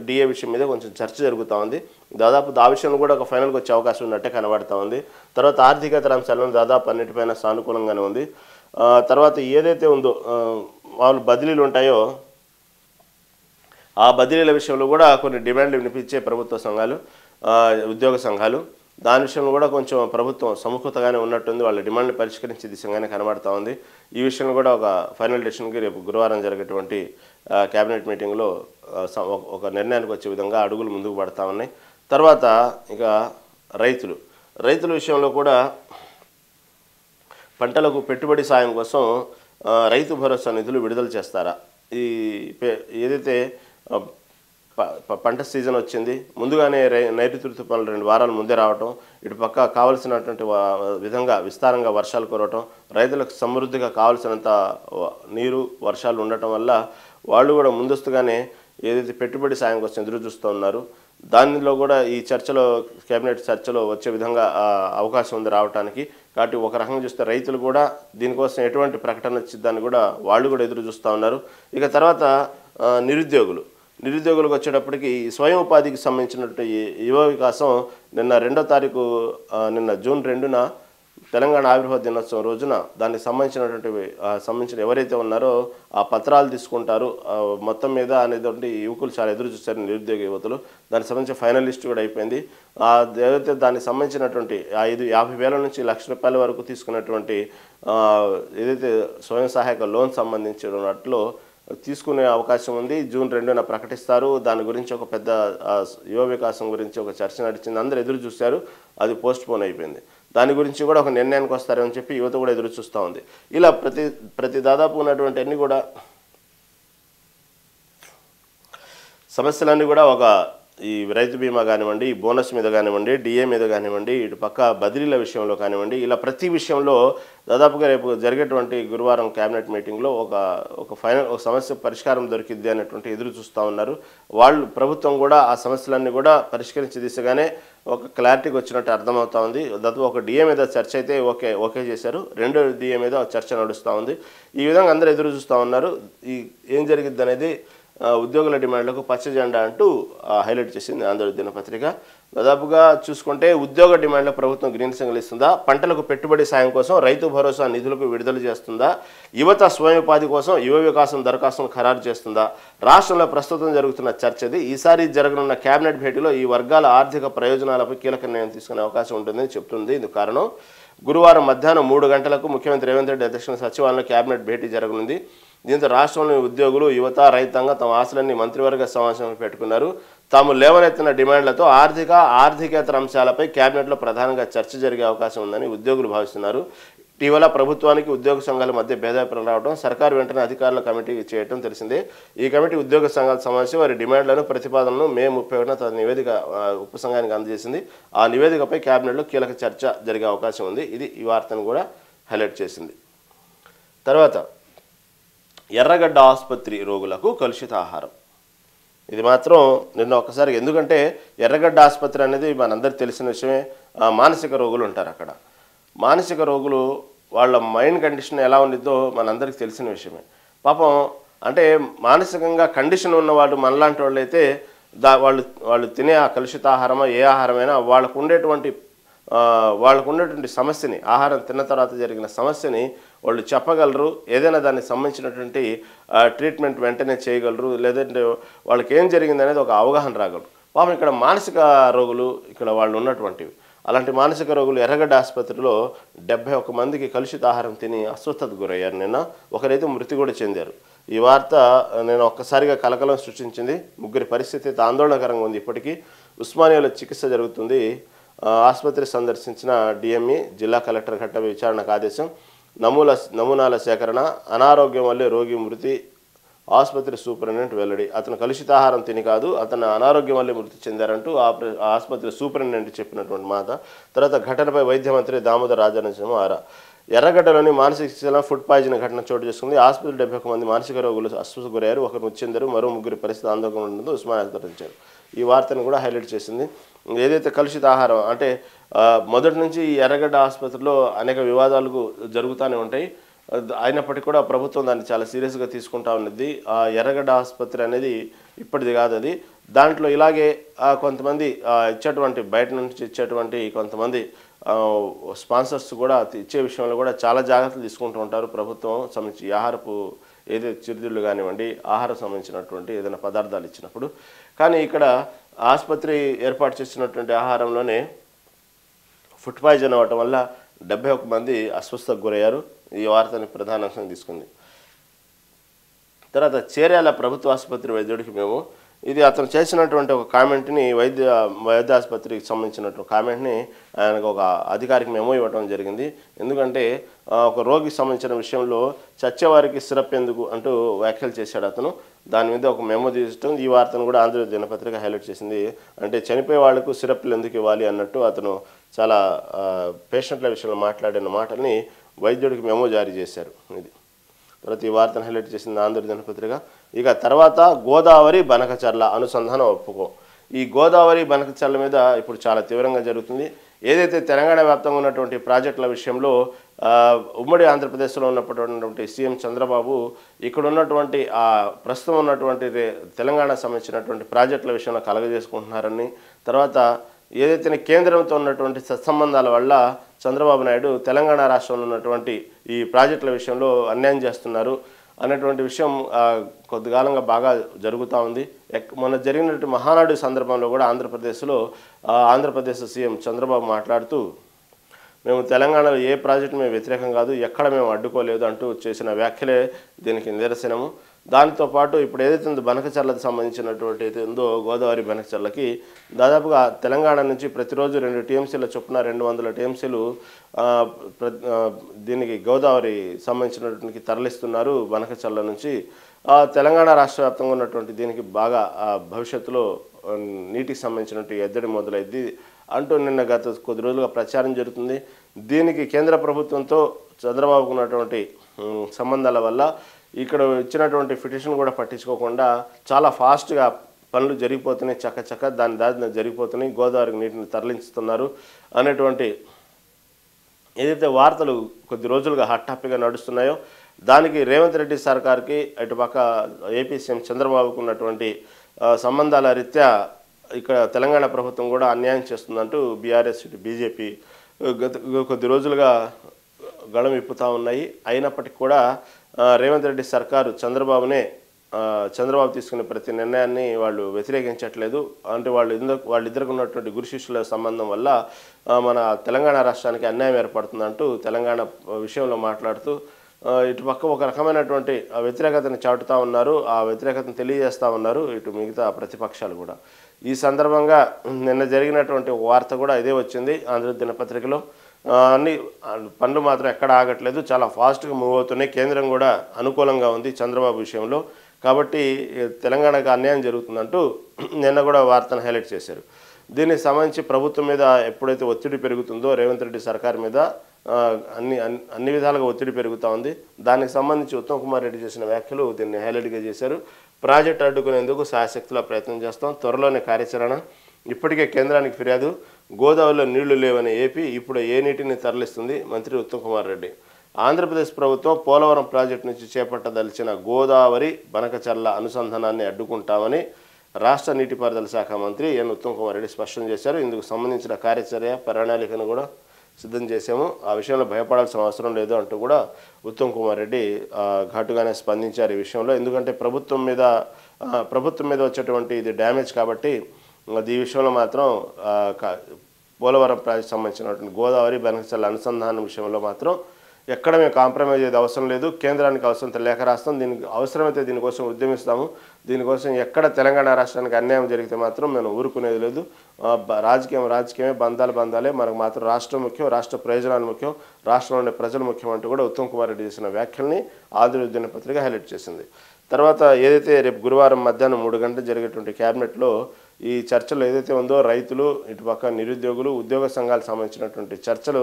డిఏ విషయం మీద కొంచెం చర్చ జరుగుతూ ఉంది. దాదాపు ఆ విషయంలో కూడా ఒక ఫైనల్కి వచ్చే అవకాశం ఉన్నట్టే కనబడుతూ ఉంది. తర్వాత ఆర్థికేతర అంశాలను దాదాపు అన్నిటిపైన సానుకూలంగానే ఉంది. తర్వాత ఏదైతే ఉందో వాళ్ళు బదిలీలు ఉంటాయో ఆ బదిలీల విషయంలో కూడా కొన్ని డిమాండ్లు వినిపించే ప్రభుత్వ సంఘాలు, ఉద్యోగ సంఘాలు, దాని విషయంలో కూడా కొంచెం ప్రభుత్వం సముఖతగానే ఉన్నట్టుంది. వాళ్ళ డిమాండ్లు పరిష్కరించే దిశగానే కనబడుతూ ఉంది. ఈ విషయంలో కూడా ఒక ఫైనల్ డెసిషన్కి రేపు గురువారం జరిగేటువంటి క్యాబినెట్ మీటింగ్లో ఒక నిర్ణయానికి వచ్చే విధంగా అడుగులు ముందుకు పడతా ఉన్నాయి. తర్వాత ఇక రైతుల విషయంలో కూడా పంటలకు పెట్టుబడి సాయం కోసం రైతు భరోసా నిధులు విడుదల చేస్తారా? ఏదైతే పంట సీజన్ వచ్చింది, ముందుగానే నైరుతి ఋతుపవనాలు 2 వారాల ముందే రావటం, ఇటు పక్క కావలసినటువంటి విధంగా విస్తారంగా వర్షాలు కురవటం, రైతులకు సమృద్ధిగా కావాల్సినంత నీరు వర్షాలు ఉండటం వల్ల వాళ్ళు కూడా ముందస్తుగానే ఏదైతే పెట్టుబడి సాయం కోసం ఎదురు చూస్తూ ఉన్నారు. దానిలో కూడా ఈ కేబినెట్ చర్చలో వచ్చే విధంగా అవకాశం ఉంది రావడానికి. కాబట్టి ఒక రకంగా చూస్తే రైతులు కూడా దీనికోసం ఎటువంటి ప్రకటన వచ్చిందని కూడా వాళ్ళు కూడా ఎదురు చూస్తూ ఉన్నారు. ఇక తర్వాత నిరుద్యోగులకు వచ్చేటప్పటికి స్వయం ఉపాధికి సంబంధించినట్టు యువ వికాసం నిన్న 2వ తారీఖు నిన్న జూన్ 2న తెలంగాణ ఆవిర్భావ దినోత్సవం రోజున దానికి సంబంధించిన ఎవరైతే ఉన్నారో ఆ పత్రాలు తీసుకుంటారు మొత్తం మీద అనేటువంటి యువకులు చాలా ఎదురు చూస్తారు, నిరుద్యోగ యువతులు. దానికి సంబంధించిన ఫైనల్ లిస్ట్ కూడా అయిపోయింది. ఏదైతే దానికి సంబంధించినటువంటి 50,000 నుంచి ₹1,00,000 వరకు తీసుకున్నటువంటి ఏదైతే స్వయం సహాయక లోన్ సంబంధించినట్లో తీసుకునే అవకాశం ఉంది. జూన్ 2న ప్రకటిస్తారు. దాని గురించి ఒక పెద్ద యువ వికాసం గురించి ఒక చర్చ నడిచింది. అందరూ ఎదురు చూశారు, అది పోస్ట్ పోన్ అయిపోయింది. దాని గురించి కూడా ఒక నిర్ణయానికి వస్తారని చెప్పి యువత కూడా ఎదురు చూస్తూ ఉంది. ఇలా ప్రతి దాదాపు ఉన్నటువంటి అన్ని కూడా సమస్యలన్నీ కూడా ఒక ఈ రైతు బీమా కానివ్వండి, ఈ బోనస్ మీద కానివ్వండి, డిఏ మీద కానివ్వండి, ఇటు పక్క బదిలీల విషయంలో కానివ్వండి, ఇలా ప్రతి విషయంలో దాదాపుగా రేపు జరిగేటువంటి గురువారం క్యాబినెట్ మీటింగ్లో ఒక సమస్య పరిష్కారం దొరికిద్ది అనేటువంటి ఎదురు చూస్తూ ఉన్నారు. వాళ్ళు ప్రభుత్వం కూడా ఆ సమస్యలన్నీ కూడా పరిష్కరించే దిశగానే ఒక క్లారిటీకి వచ్చినట్టు అర్థమవుతా ఉంది. దాదాపు ఒక డిఏ మీద చర్చ అయితే ఓకే చేశారు, 2 డిఏ మీద చర్చ నడుస్తూ ఉంది. ఈ విధంగా అందరూ ఎదురు చూస్తూ ఉన్నారు. ఏం జరిగిద్ది అనేది ఉద్యోగుల డిమాండ్లకు పచ్చ జెండా అంటూ హైలైట్ చేసింది ఆంధ్రజ్యోతి దినపత్రిక. దాదాపుగా చూసుకుంటే ఉద్యోగ డిమాండ్లో ప్రభుత్వం గ్రీన్ సిగ్నల్ ఇస్తుందా, పంటలకు పెట్టుబడి సాయం కోసం రైతు భరోసా నిధులకు విడుదల చేస్తుందా, యువత స్వయం ఉపాధి కోసం యువ వికాసం దరఖాస్తును ఖరారు చేస్తుందా, రాష్ట్రంలో ప్రస్తుతం జరుగుతున్న చర్చది. ఈసారి జరగనున్న కేబినెట్ భేటీలో ఈ వర్గాల ఆర్థిక ప్రయోజనాలపై కీలక నిర్ణయం తీసుకునే అవకాశం ఉంటుందని చెప్తుంది. ఇందుకు కారణం గురువారం మధ్యాహ్నం 3 గంటలకు ముఖ్యమంత్రి రేవంత్ రెడ్డి అధ్యక్షతన సచివాలయంలో కేబినెట్ భేటీ జరగనుంది. దీంతో రాష్ట్రంలోని ఉద్యోగులు, యువత, రైతాంగం తమ ఆశలన్నీ మంత్రివర్గ సమావేశంలో పెట్టుకున్నారు. తాము లేవనెత్తిన డిమాండ్లతో ఆర్థికేతర అంశాలపై కేబినెట్లో ప్రధానంగా చర్చ జరిగే అవకాశం ఉందని ఉద్యోగులు భావిస్తున్నారు. ఇటీవల ప్రభుత్వానికి ఉద్యోగ సంఘాల మధ్య భేదాభిప్రాయం రావడం, సర్కారు వెంటనే అధికారుల కమిటీ చేయడం తెలిసిందే. ఈ కమిటీ ఉద్యోగ సంఘాల సమావేశం వారి డిమాండ్లను, ప్రతిపాదనలను మే 31న తన నివేదిక ఉపసంఘానికి అందజేసింది. ఆ నివేదికపై కేబినెట్లో కీలక చర్చ జరిగే అవకాశం ఉంది. ఇది ఈ వార్తను కూడా హైలైట్ చేసింది. తర్వాత ఎర్రగడ్డ ఆసుపత్రి రోగులకు కలుషిత ఆహారం. ఇది మాత్రం నిన్న ఒక్కసారి, ఎందుకంటే ఎర్రగడ్డ ఆసుపత్రి అనేది మనందరికీ తెలిసిన విషయమే. మానసిక రోగులు ఉంటారు అక్కడ. మానసిక రోగులు వాళ్ళ మైండ్ కండిషన్ ఎలా ఉండిద్దో మనందరికీ తెలిసిన విషయమే. పాపం అంటే మానసికంగా కండిషన్ ఉన్నవాళ్ళు మనలాంటి వాళ్ళు అయితే వాళ్ళు తినే ఆ కలుషిత ఆహారమా ఏ ఆహారమైనా వాళ్ళకు ఉండేటువంటి సమస్యని, ఆహారం తిన్న తర్వాత జరిగిన సమస్యని వాళ్ళు చెప్పగలరు. ఏదైనా దానికి సంబంధించినటువంటి ట్రీట్మెంట్ వెంటనే చేయగలరు. లేదంటే వాళ్ళకి ఏం జరిగింది అనేది ఒక అవగాహన రాగలరు. పాపం ఇక్కడ మానసిక రోగులు ఇక్కడ వాళ్ళు ఉన్నటువంటివి. అలాంటి మానసిక రోగులు ఎర్రగడ్డ ఆసుపత్రిలో 71 మందికి కలుషిత ఆహారం తిని అస్వస్థతకు గురయ్యారు. నిన్న ఒకరైతే మృతి కూడా చెందారు. ఈ వార్త నేను ఒక్కసారిగా కలకలం సృష్టించింది. ముగ్గురి పరిస్థితి ఆందోళనకరంగా ఉంది. ఇప్పటికీ ఉస్మానియాలో చికిత్స జరుగుతుంది. ఆసుపత్రి సందర్శించిన డిఎంఈ, జిల్లా కలెక్టర్ ఘట్ట విచారణకు ఆదేశం. నమూనాల సేకరణ, అనారోగ్యం వల్లే రోగి మృతి, ఆసుపత్రి సూపరింటెండెంట్ వెల్లడి. అతను కలుషితాహారం తిని కాదు, అతను అనారోగ్యం వల్లే మృతి చెందారంటూ ఆసుపత్రి సూపరింటెండెంట్ చెప్పినటువంటి మాట. తర్వాత ఘటనపై వైద్య మంత్రి దామోదర్ రాజనరసింహ ఆరా. ఎర్రగడ్డలోని మానసిక చికిత్సలో ఫుడ్ పాయిజన్ ఘటన చోటు చేసుకుంది. ఆసుపత్రి 71 మంది మానసిక రోగులు అస్వస్థకు గురయ్యారు. ఒకరు మృతి చెందారు. మరో ముగ్గురి పరిస్థితి ఆందోళన ఉండడంతో ఉస్మానియా తరలించారు. ఈ వార్తను కూడా హైలైట్ చేసింది. ఏదైతే కలుషిత ఆహారం అంటే మొదటి నుంచి ఈ ఎర్రగడ్డ ఆసుపత్రిలో అనేక వివాదాలు జరుగుతూనే ఉంటాయి. అయినప్పటికీ కూడా ప్రభుత్వం దాన్ని చాలా సీరియస్గా తీసుకుంటా ఉన్నది. ఆ ఎర్రగడ్డ ఆసుపత్రి అనేది ఇప్పటిది కాదు. అది దాంట్లో ఇలాగే కొంతమంది ఇచ్చేటువంటి బయట నుంచి ఇచ్చేటువంటి కొంతమంది స్పాన్సర్స్ కూడా ఇచ్చే విషయంలో కూడా చాలా జాగ్రత్తలు తీసుకుంటూ ఉంటారు. ప్రభుత్వం సంబంధించి ఆహారపు ఏదైతే చిరుతిళ్ళు కానివ్వండి, ఆహారం సంబంధించినటువంటి ఏదైనా పదార్థాలు ఇచ్చినప్పుడు. కానీ ఇక్కడ ఆసుపత్రి ఏర్పాటు చేసినటువంటి ఆహారంలోనే ఫుడ్ పాయిజన్ అవ్వటం వల్ల 71 మంది అస్వస్థతకు గురయ్యారు. ఈ వార్తని ప్రధాన అంశం తీసుకుంది. తర్వాత చేర్యాల ప్రభుత్వ ఆసుపత్రి వైద్యుడికి మేము ఇది అతను చేసినటువంటి ఒక కామెంట్ని వైద్య ఆసుపత్రికి సంబంధించినటువంటి కామెంట్ని ఆయనకు ఒక అధికారికి మెమో ఇవ్వడం జరిగింది. ఎందుకంటే ఒక రోగికి సంబంధించిన విషయంలో చచ్చేవారికి సిరప్ ఎందుకు అంటూ వ్యాఖ్యలు చేశాడు అతను. దాని మీద ఒక మెమో తీసుకోవడం. ఈ వార్తను కూడా ఆంధ్రజ్యోతి దినపత్రిక హైలైట్ చేసింది. అంటే చనిపోయే వాళ్లకు సిరప్లు ఎందుకు ఇవ్వాలి అన్నట్టు అతను చాలా పేషెంట్ల విషయంలో మాట్లాడిన మాటల్ని వైద్యుడికి మెమో జారీ చేశారు. ఇది తర్వాత ఈ వార్తను హైలైట్ చేసింది ఆంధ్రజ్యోతి దినపత్రిక. ఇక తర్వాత గోదావరి బనకచర్ల అనుసంధానం ఒప్పుకో. ఈ గోదావరి బనకచర్ల మీద ఇప్పుడు చాలా తీవ్రంగా జరుగుతుంది. ఏదైతే తెలంగాణ వ్యాప్తంగా ఉన్నటువంటి ప్రాజెక్టుల విషయంలో ఉమ్మడి ఆంధ్రప్రదేశ్లో ఉన్నటువంటి సీఎం చంద్రబాబు ఇక్కడ ఉన్నటువంటి ప్రస్తుతం ఉన్నటువంటి తెలంగాణ సంబంధించినటువంటి ప్రాజెక్టుల విషయంలో కలగజేసుకుంటున్నారని, తర్వాత ఏదైతే కేంద్రంతో ఉన్నటువంటి సత్సంబంధాల వల్ల చంద్రబాబు నాయుడు తెలంగాణ రాష్ట్రంలో ఉన్నటువంటి ఈ ప్రాజెక్టుల విషయంలో అన్యాయం చేస్తున్నారు అనేటువంటి విషయం కొద్దికాలంగా బాగా జరుగుతూ ఉంది. మొన్న జరిగినటువంటి మహానాడు సందర్భంలో కూడా ఆంధ్రప్రదేశ్ సీఎం చంద్రబాబు మాట్లాడుతూ మేము తెలంగాణలో ఏ ప్రాజెక్టు మేము వ్యతిరేకం కాదు, ఎక్కడ మేము అడ్డుకోలేదు అంటూ చేసిన వ్యాఖ్యలే దీనికి నిదర్శనము. దానితో పాటు ఇప్పుడు ఏదైతే బనకచర్లకు సంబంధించినటువంటి అయితే ఉందో గోదావరి బనకచర్లకి దాదాపుగా తెలంగాణ నుంచి ప్రతిరోజు 2 టీఎంసీల చొప్పున 200 టీఎంసీలు దీనికి గోదావరి సంబంధించినటువంటి తరలిస్తున్నారు బనకచర్ల నుంచి. తెలంగాణ రాష్ట్ర వ్యాప్తంగా ఉన్నటువంటి దీనికి బాగా భవిష్యత్తులో నీటికి సంబంధించినటువంటి ఎద్దడి మొదలైద్ది అంటూ నిన్న గత కొద్ది రోజులుగా ప్రచారం జరుగుతుంది. దీనికి కేంద్ర ప్రభుత్వంతో చంద్రబాబుకు ఉన్నటువంటి సంబంధాల వల్ల ఇక్కడ ఇచ్చినటువంటి పిటిషన్ కూడా పట్టించుకోకుండా చాలా ఫాస్ట్గా పనులు జరిగిపోతున్నాయి, చక్క దాని జరిగిపోతున్నాయి, గోదావరికి నీటిని తరలించుతున్నారు అనేటువంటి ఏదైతే వార్తలు కొద్ది రోజులుగా హాట్టాపిగా నడుస్తున్నాయో దానికి రేవంత్ రెడ్డి సర్కార్కి అటుపక్క ఏపీ సీఎం చంద్రబాబుకు ఉన్నటువంటి సంబంధాల రీత్యా ఇక్కడ తెలంగాణ ప్రభుత్వం కూడా అన్యాయం చేస్తుందంటూ బీఆర్ఎస్ బీజేపీ కొద్ది రోజులుగా గళం విప్పుతూ ఉన్నాయి. అయినప్పటికీ కూడా రేవంత్ రెడ్డి సర్కారు చంద్రబాబు తీసుకునే ప్రతి నిర్ణయాన్ని వాళ్ళు వ్యతిరేకించట్లేదు. అంటే వాళ్ళిద్దరికి ఉన్నటువంటి గురు శిష్యుల సంబంధం వల్ల మన తెలంగాణ రాష్ట్రానికి అన్యాయం ఏర్పడుతుందంటూ తెలంగాణ విషయంలో మాట్లాడుతూ ఇటుపక్క ఒక రకమైనటువంటి వ్యతిరేకతను చాటుతూ ఉన్నారు, ఆ వ్యతిరేకతను తెలియజేస్తూ ఉన్నారు ఇటు మిగతా ప్రతిపక్షాలు కూడా. ఈ సందర్భంగా నిన్న జరిగినటువంటి వార్త కూడా ఇదే వచ్చింది ఆంధ్ర దినపత్రికలో. అన్ని పనులు మాత్రం ఎక్కడ ఆగట్లేదు, చాలా ఫాస్ట్గా మూవ్ అవుతున్నాయి. కేంద్రం కూడా అనుకూలంగా ఉంది చంద్రబాబు విషయంలో, కాబట్టి తెలంగాణకు అన్యాయం జరుగుతుందంటూ నిన్న కూడా వార్తను హైలైట్ చేశారు. దీనికి సంబంధించి ప్రభుత్వం మీద ఎప్పుడైతే ఒత్తిడి పెరుగుతుందో రేవంత్ రెడ్డి సర్కార్ మీద అన్ని విధాలుగా ఒత్తిడి పెరుగుతూ ఉంది. దానికి సంబంధించి ఉత్తమ్ కుమార్ రెడ్డి చేసిన వ్యాఖ్యలు దీన్ని హైలైట్గా చేశారు. ప్రాజెక్టు అడ్డుకునేందుకు శాయశక్తిలో ప్రయత్నం చేస్తాం, త్వరలోనే కార్యాచరణ, ఇప్పటికే కేంద్రానికి ఫిర్యాదు, గోదావరిలో నీళ్లు లేవని ఏపీ ఇప్పుడు ఏ నీటిని తరలిస్తుంది మంత్రి ఉత్తమ్ కుమార్ రెడ్డి. ఆంధ్రప్రదేశ్ ప్రభుత్వం పోలవరం ప్రాజెక్టు నుంచి చేపట్టదలిచిన గోదావరి బనకచర్ల అనుసంధానాన్ని అడ్డుకుంటామని రాష్ట్ర నీటిపారుదల శాఖ మంత్రి ఎన్ ఉత్తమ్ కుమార్ రెడ్డి స్పష్టం చేశారు. ఇందుకు సంబంధించిన కార్యాచర్య ప్రణాళికను కూడా సిద్ధం చేశాము, ఆ విషయంలో భయపడాల్సిన అవసరం లేదు అంటూ కూడా ఉత్తమ్ కుమార్ రెడ్డి ఘాటుగానే స్పందించారు ఈ విషయంలో. ఎందుకంటే ప్రభుత్వం మీద వచ్చేటువంటి ఇది డ్యామేజ్ కాబట్టి ఈ విషయంలో మాత్రం పోలవరం ప్రాజెక్టు సంబంధించినటువంటి గోదావరి బనకచర్ల అనుసంధానం విషయంలో మాత్రం ఎక్కడ మేము కాంప్రమైజ్ అయ్యేది అవసరం లేదు, కేంద్రానికి అవసరం లేఖ రాస్తాం, దీనికి అవసరమైతే దీనికోసం ఉద్యమిస్తాము, దీనికోసం ఎక్కడ తెలంగాణ రాష్ట్రానికి అన్యాయం జరిగితే మాత్రం మేము ఊరుకునేది లేదు, రాజకీయమే, బంధాలే, మనకు మాత్రం రాష్ట్రం ముఖ్యం, రాష్ట్ర ప్రయోజనాలు ముఖ్యం, రాష్ట్రంలోని ప్రజలు ముఖ్యం అంటూ కూడా ఉత్తమ్ కుమార్ రెడ్డి చేసిన వ్యాఖ్యల్ని ఆంధ్రజ్యోతి దినపత్రిక హైలైట్ చేసింది. తర్వాత ఏదైతే రేపు గురువారం మధ్యాహ్నం 3 గంటలు జరిగేటువంటి క్యాబినెట్లో ఈ చర్చలు ఏదైతే ఉందో రైతులు, ఇటుపక్క నిరుద్యోగులు, ఉద్యోగ సంఘాలకు సంబంధించినటువంటి చర్చలు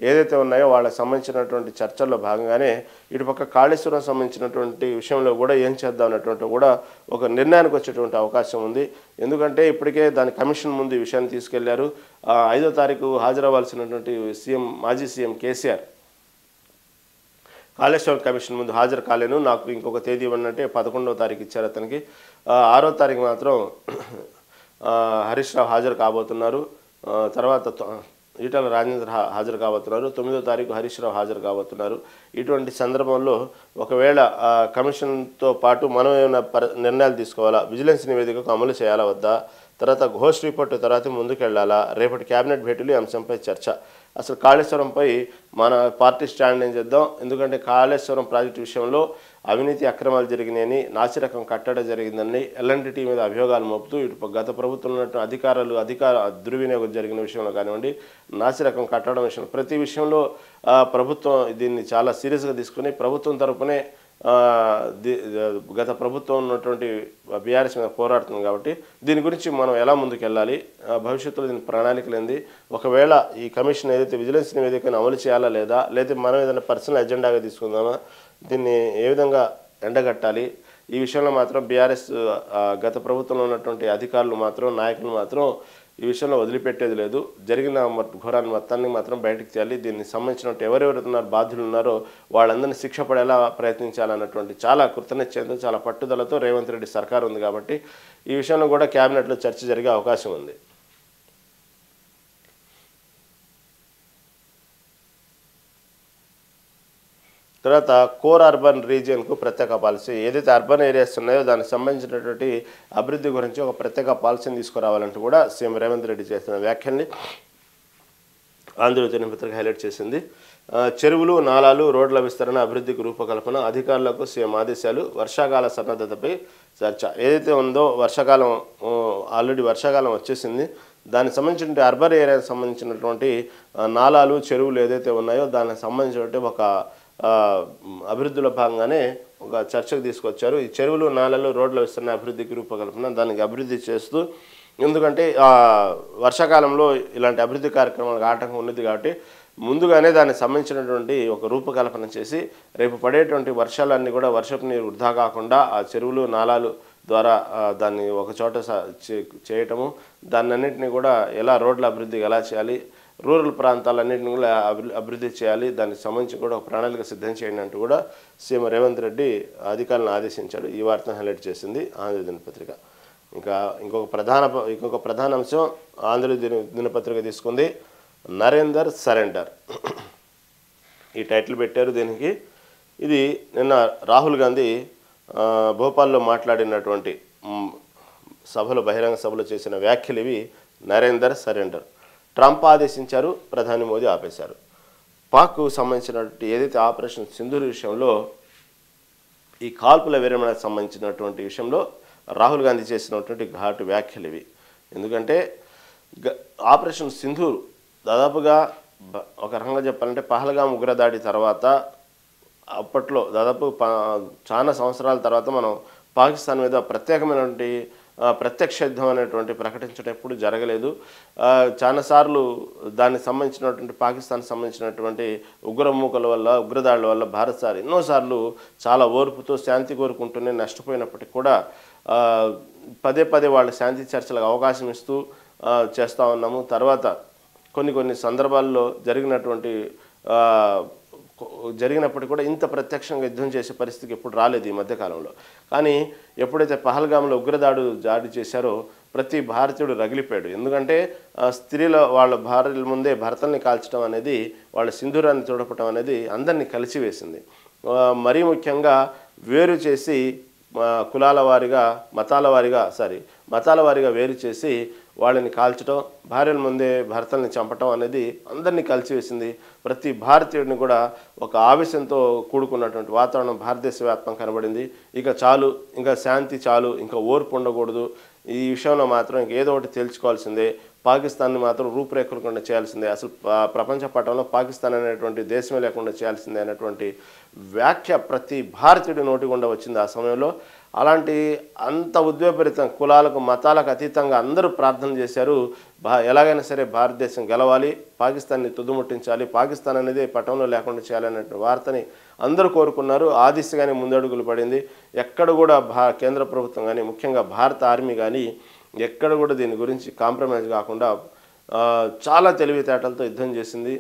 ఏదైతే ఉన్నాయో వాళ్ళకి సంబంధించినటువంటి చర్చల్లో భాగంగానే ఇటుపక్క కాళేశ్వరం సంబంధించినటువంటి విషయంలో కూడా ఏం చేద్దాం అన్నటువంటి కూడా ఒక నిర్ణయానికి వచ్చేటువంటి అవకాశం ఉంది. ఎందుకంటే ఇప్పటికే దాని కమిషన్ ముందు ఈ విషయాన్ని తీసుకెళ్లారు. 5వ తారీఖు హాజరవ్వాల్సినటువంటి మాజీ సీఎం కేసీఆర్ కాళేశ్వరం కమిషన్ ముందు హాజరు కాలేను, నాకు ఇంకొక తేదీ ఇవ్వనంటే 11వ తారీఖు ఇచ్చారు అతనికి. 6వ తారీఖు మాత్రం హరీష్ రావు హాజరు కాబోతున్నారు, తర్వాత ఈటల రాజేంద్ర హాజరు కాబోతున్నారు, 9వ తారీఖు హరీష్ రావు హాజరు కాబోతున్నారు. ఇటువంటి సందర్భంలో ఒకవేళ కమిషన్తో పాటు మనం ఏమైనా నిర్ణయాలు తీసుకోవాలా, విజిలెన్స్ నివేదికకు అమలు చేయాలా వద్దా, తర్వాత ఘోష్ రిపోర్టు తర్వాత ముందుకెళ్లాలా, రేపటి కేబినెట్ భేటీలు ఈ అంశంపై చర్చ. అసలు కాళేశ్వరంపై మన పార్టీ స్టాండ్ ఏం చేద్దాం, ఎందుకంటే కాళేశ్వరం ప్రాజెక్టు విషయంలో అవినీతి అక్రమాలు జరిగినాయని, నాసిరకం కట్టడం జరిగిందని ఎల్ఎన్టీ మీద అభియోగాలు మోపుతూ ఇటు గత ప్రభుత్వంలో ఉన్నటువంటి అధికార దుర్వినియోగం జరిగిన విషయంలో కానివ్వండి, నాసిరకం కట్టడం విషయంలో ప్రతి విషయంలో ప్రభుత్వం దీన్ని చాలా సీరియస్గా తీసుకుని ప్రభుత్వం తరపునే గత ప్రభుత్వం ఉన్నటువంటి బీఆర్ఎస్ మీద పోరాడుతుంది. కాబట్టి దీని గురించి మనం ఎలా ముందుకెళ్ళాలి, భవిష్యత్తులో దీని ప్రణాళిక లేనిది, ఒకవేళ ఈ కమిషన్ ఏదైతే విజిలెన్స్ నివేదికను అమలు చేయాలా లేదా మనం ఏదైనా పర్సనల్ ఎజెండాగా తీసుకుందామా, దీన్ని ఏ విధంగా ఎండగట్టాలి, ఈ విషయంలో మాత్రం బీఆర్ఎస్ గత ప్రభుత్వంలో ఉన్నటువంటి అధికారులు మాత్రం, నాయకులు మాత్రం ఈ విషయంలో వదిలిపెట్టేది లేదు. జరిగిన ఘోరాన్ని మొత్తాన్ని మాత్రం బయటకు తీయాలి. దీనికి సంబంధించినట్టు ఎవరెవరున్నారు బాధ్యులు ఉన్నారో వాళ్ళందరినీ శిక్ష పడేలా ప్రయత్నించాలన్నటువంటి చాలా కృతనిశ్చయంతో, చాలా పట్టుదలతో రేవంత్ రెడ్డి సర్కార్ ఉంది. కాబట్టి ఈ విషయంలో కూడా క్యాబినెట్లో చర్చ జరిగే అవకాశం ఉంది. తర్వాత కోర్ అర్బన్ రీజియన్కు ప్రత్యేక పాలసీ, ఏదైతే అర్బన్ ఏరియాస్ ఉన్నాయో దానికి సంబంధించినటువంటి అభివృద్ధి గురించి ఒక ప్రత్యేక పాలసీని తీసుకురావాలంటూ కూడా సీఎం రేవంత్ రెడ్డి చేసిన వ్యాఖ్యల్ని ఆంధ్రజ్యోతి దినపత్రిక హైలైట్ చేసింది. చెరువులు, నాలాలు, రోడ్ల విస్తరణ, అభివృద్ధికి రూపకల్పన, అధికారులకు సీఎం ఆదేశాలు, వర్షాకాల సన్నద్ధతపై చర్చ. ఏదైతే ఉందో వర్షాకాలం ఆల్రెడీ వర్షాకాలం వచ్చేసింది. దానికి సంబంధించిన అర్బన్ ఏరియాకి సంబంధించినటువంటి నాలాలు, చెరువులు ఏదైతే ఉన్నాయో దానికి సంబంధించినటువంటి ఒక అభివృద్ధిలో భాగంగానే ఒక చర్చకు తీసుకొచ్చారు. ఈ చెరువులు, నాలాలు, రోడ్ల విస్తరణ, అభివృద్ధికి రూపకల్పన, దానికి అభివృద్ధి చేస్తూ, ఎందుకంటే వర్షాకాలంలో ఇలాంటి అభివృద్ధి కార్యక్రమాలకు ఆటంకం ఉన్నది కాబట్టి ముందుగానే దానికి సంబంధించినటువంటి ఒక రూపకల్పన చేసి రేపు పడేటువంటి వర్షాలన్నీ కూడా వర్షపు నీరు వృధా కాకుండా ఆ చెరువులు, నాలాలు ద్వారా దాన్ని ఒక చోట చేయటము, దాన్నన్నింటినీ కూడా ఎలా రోడ్ల అభివృద్ధి ఎలా చేయాలి, రూరల్ ప్రాంతాలన్నింటినీ కూడా అభివృద్ధి చేయాలి, దానికి సంబంధించి కూడా ఒక ప్రణాళిక సిద్ధం చేయండి అంటూ కూడా సీఎం రేవంత్ రెడ్డి అధికారులను ఆదేశించాడు. ఈ వార్తను హైలైట్ చేసింది ఆంధ్ర దినపత్రిక. ఇంకొక ప్రధాన అంశం ఆంధ్ర దినపత్రిక తీసుకుంది, నరేందర్ సరెండర్. ఈ టైటిల్ పెట్టారు దీనికి. ఇది నిన్న రాహుల్ గాంధీ భోపాల్లో మాట్లాడినటువంటి బహిరంగ సభలో చేసిన వ్యాఖ్యలు ఇవి. నరేందర్ సరెండర్. ట్రంప్ ఆదేశించారు, ప్రధాని మోదీ ఆపేశారు. పాక్కు సంబంధించినటువంటి ఏదైతే ఆపరేషన్ సింధూర్ విషయంలో ఈ కాల్పుల విరమణకు సంబంధించినటువంటి విషయంలో రాహుల్ గాంధీ చేసినటువంటి ఘాటు వ్యాఖ్యలు ఇవి. ఎందుకంటే ఆపరేషన్ సింధూర్ దాదాపుగా ఒక రకంగా చెప్పాలంటే పహల్గామ్ ఉగ్రదాడి తర్వాత అప్పట్లో దాదాపు చాలా సంవత్సరాల తర్వాత మనం పాకిస్తాన్ మీద ప్రత్యేకమైనటువంటి ప్రత్యక్ష యుద్ధం అనేటువంటి ప్రకటించడం ఎప్పుడు జరగలేదు. చాలాసార్లు దానికి సంబంధించినటువంటి పాకిస్తాన్ సంబంధించినటువంటి ఉగ్రమూకల వల్ల, ఉగ్రదాడుల వల్ల భారత్ ఎన్నోసార్లు చాలా ఓర్పుతో శాంతి కోరుకుంటూనే నష్టపోయినప్పటికీ కూడా పదే పదే వాళ్ళ శాంతి చర్చలకు అవకాశం ఇస్తూ చేస్తూ ఉన్నాము. తర్వాత కొన్ని సందర్భాల్లో జరిగినప్పటికీ కూడా ఇంత ప్రత్యక్షంగా యుద్ధం చేసే పరిస్థితికి ఎప్పుడు రాలేదు ఈ మధ్యకాలంలో. కానీ ఎప్పుడైతే పహల్గామ్లో దాడి చేశారో ప్రతి భారతీయుడు రగిలిపోయాడు. ఎందుకంటే స్త్రీల వాళ్ళ భార్యల ముందే భర్తల్ని కాల్చడం అనేది, వాళ్ళ సింధూరాన్ని చూడపటం అనేది అందరినీ కలిసివేసింది. మరీ ముఖ్యంగా వేరు చేసి కులాల వారీగా మతాల వారీగా వేరు చేసి వాళ్ళని కాల్చడం, భార్యల ముందే భర్తల్ని చంపటం అనేది అందరినీ కలిసివేసింది. ప్రతి భారతీయుడిని కూడా ఒక ఆవేశంతో కూడుకున్నటువంటి వాతావరణం భారతదేశ వ్యాప్తం కనబడింది. ఇక చాలు, ఇంకా శాంతి చాలు, ఇంకా ఓర్పు ఉండకూడదు, ఈ విషయంలో మాత్రం ఇంకేదో ఒకటి తేల్చుకోవాల్సిందే, పాకిస్తాన్ని మాత్రం రూపురేఖకుండా చేయాల్సిందే, అసలు ప్రపంచ పటంలో పాకిస్తాన్ అనేటువంటి దేశమే లేకుండా చేయాల్సిందే అనేటువంటి వ్యాఖ్య ప్రతి భారతీయుడి నోటి గుండా వచ్చింది ఆ సమయంలో. అలాంటి అంత ఉద్వేగభరితం కులాలకు మతాలకు అతీతంగా అందరూ ప్రార్థన చేశారు. ఎలాగైనా సరే భారతదేశం గెలవాలి, పాకిస్తాన్ని తుదుముట్టించాలి, పాకిస్తాన్ అనేది పటంలో లేకుండా చేయాలనే వార్తని అందరూ కోరుకున్నారు. ఆ దిశగానే ముందడుగులు పడింది. ఎక్కడ కూడా కేంద్ర ప్రభుత్వం కానీ, ముఖ్యంగా భారత ఆర్మీ కానీ ఎక్కడ కూడా దీని గురించి కాంప్రమైజ్ కాకుండా చాలా తెలివితేటలతో యుద్ధం చేసింది.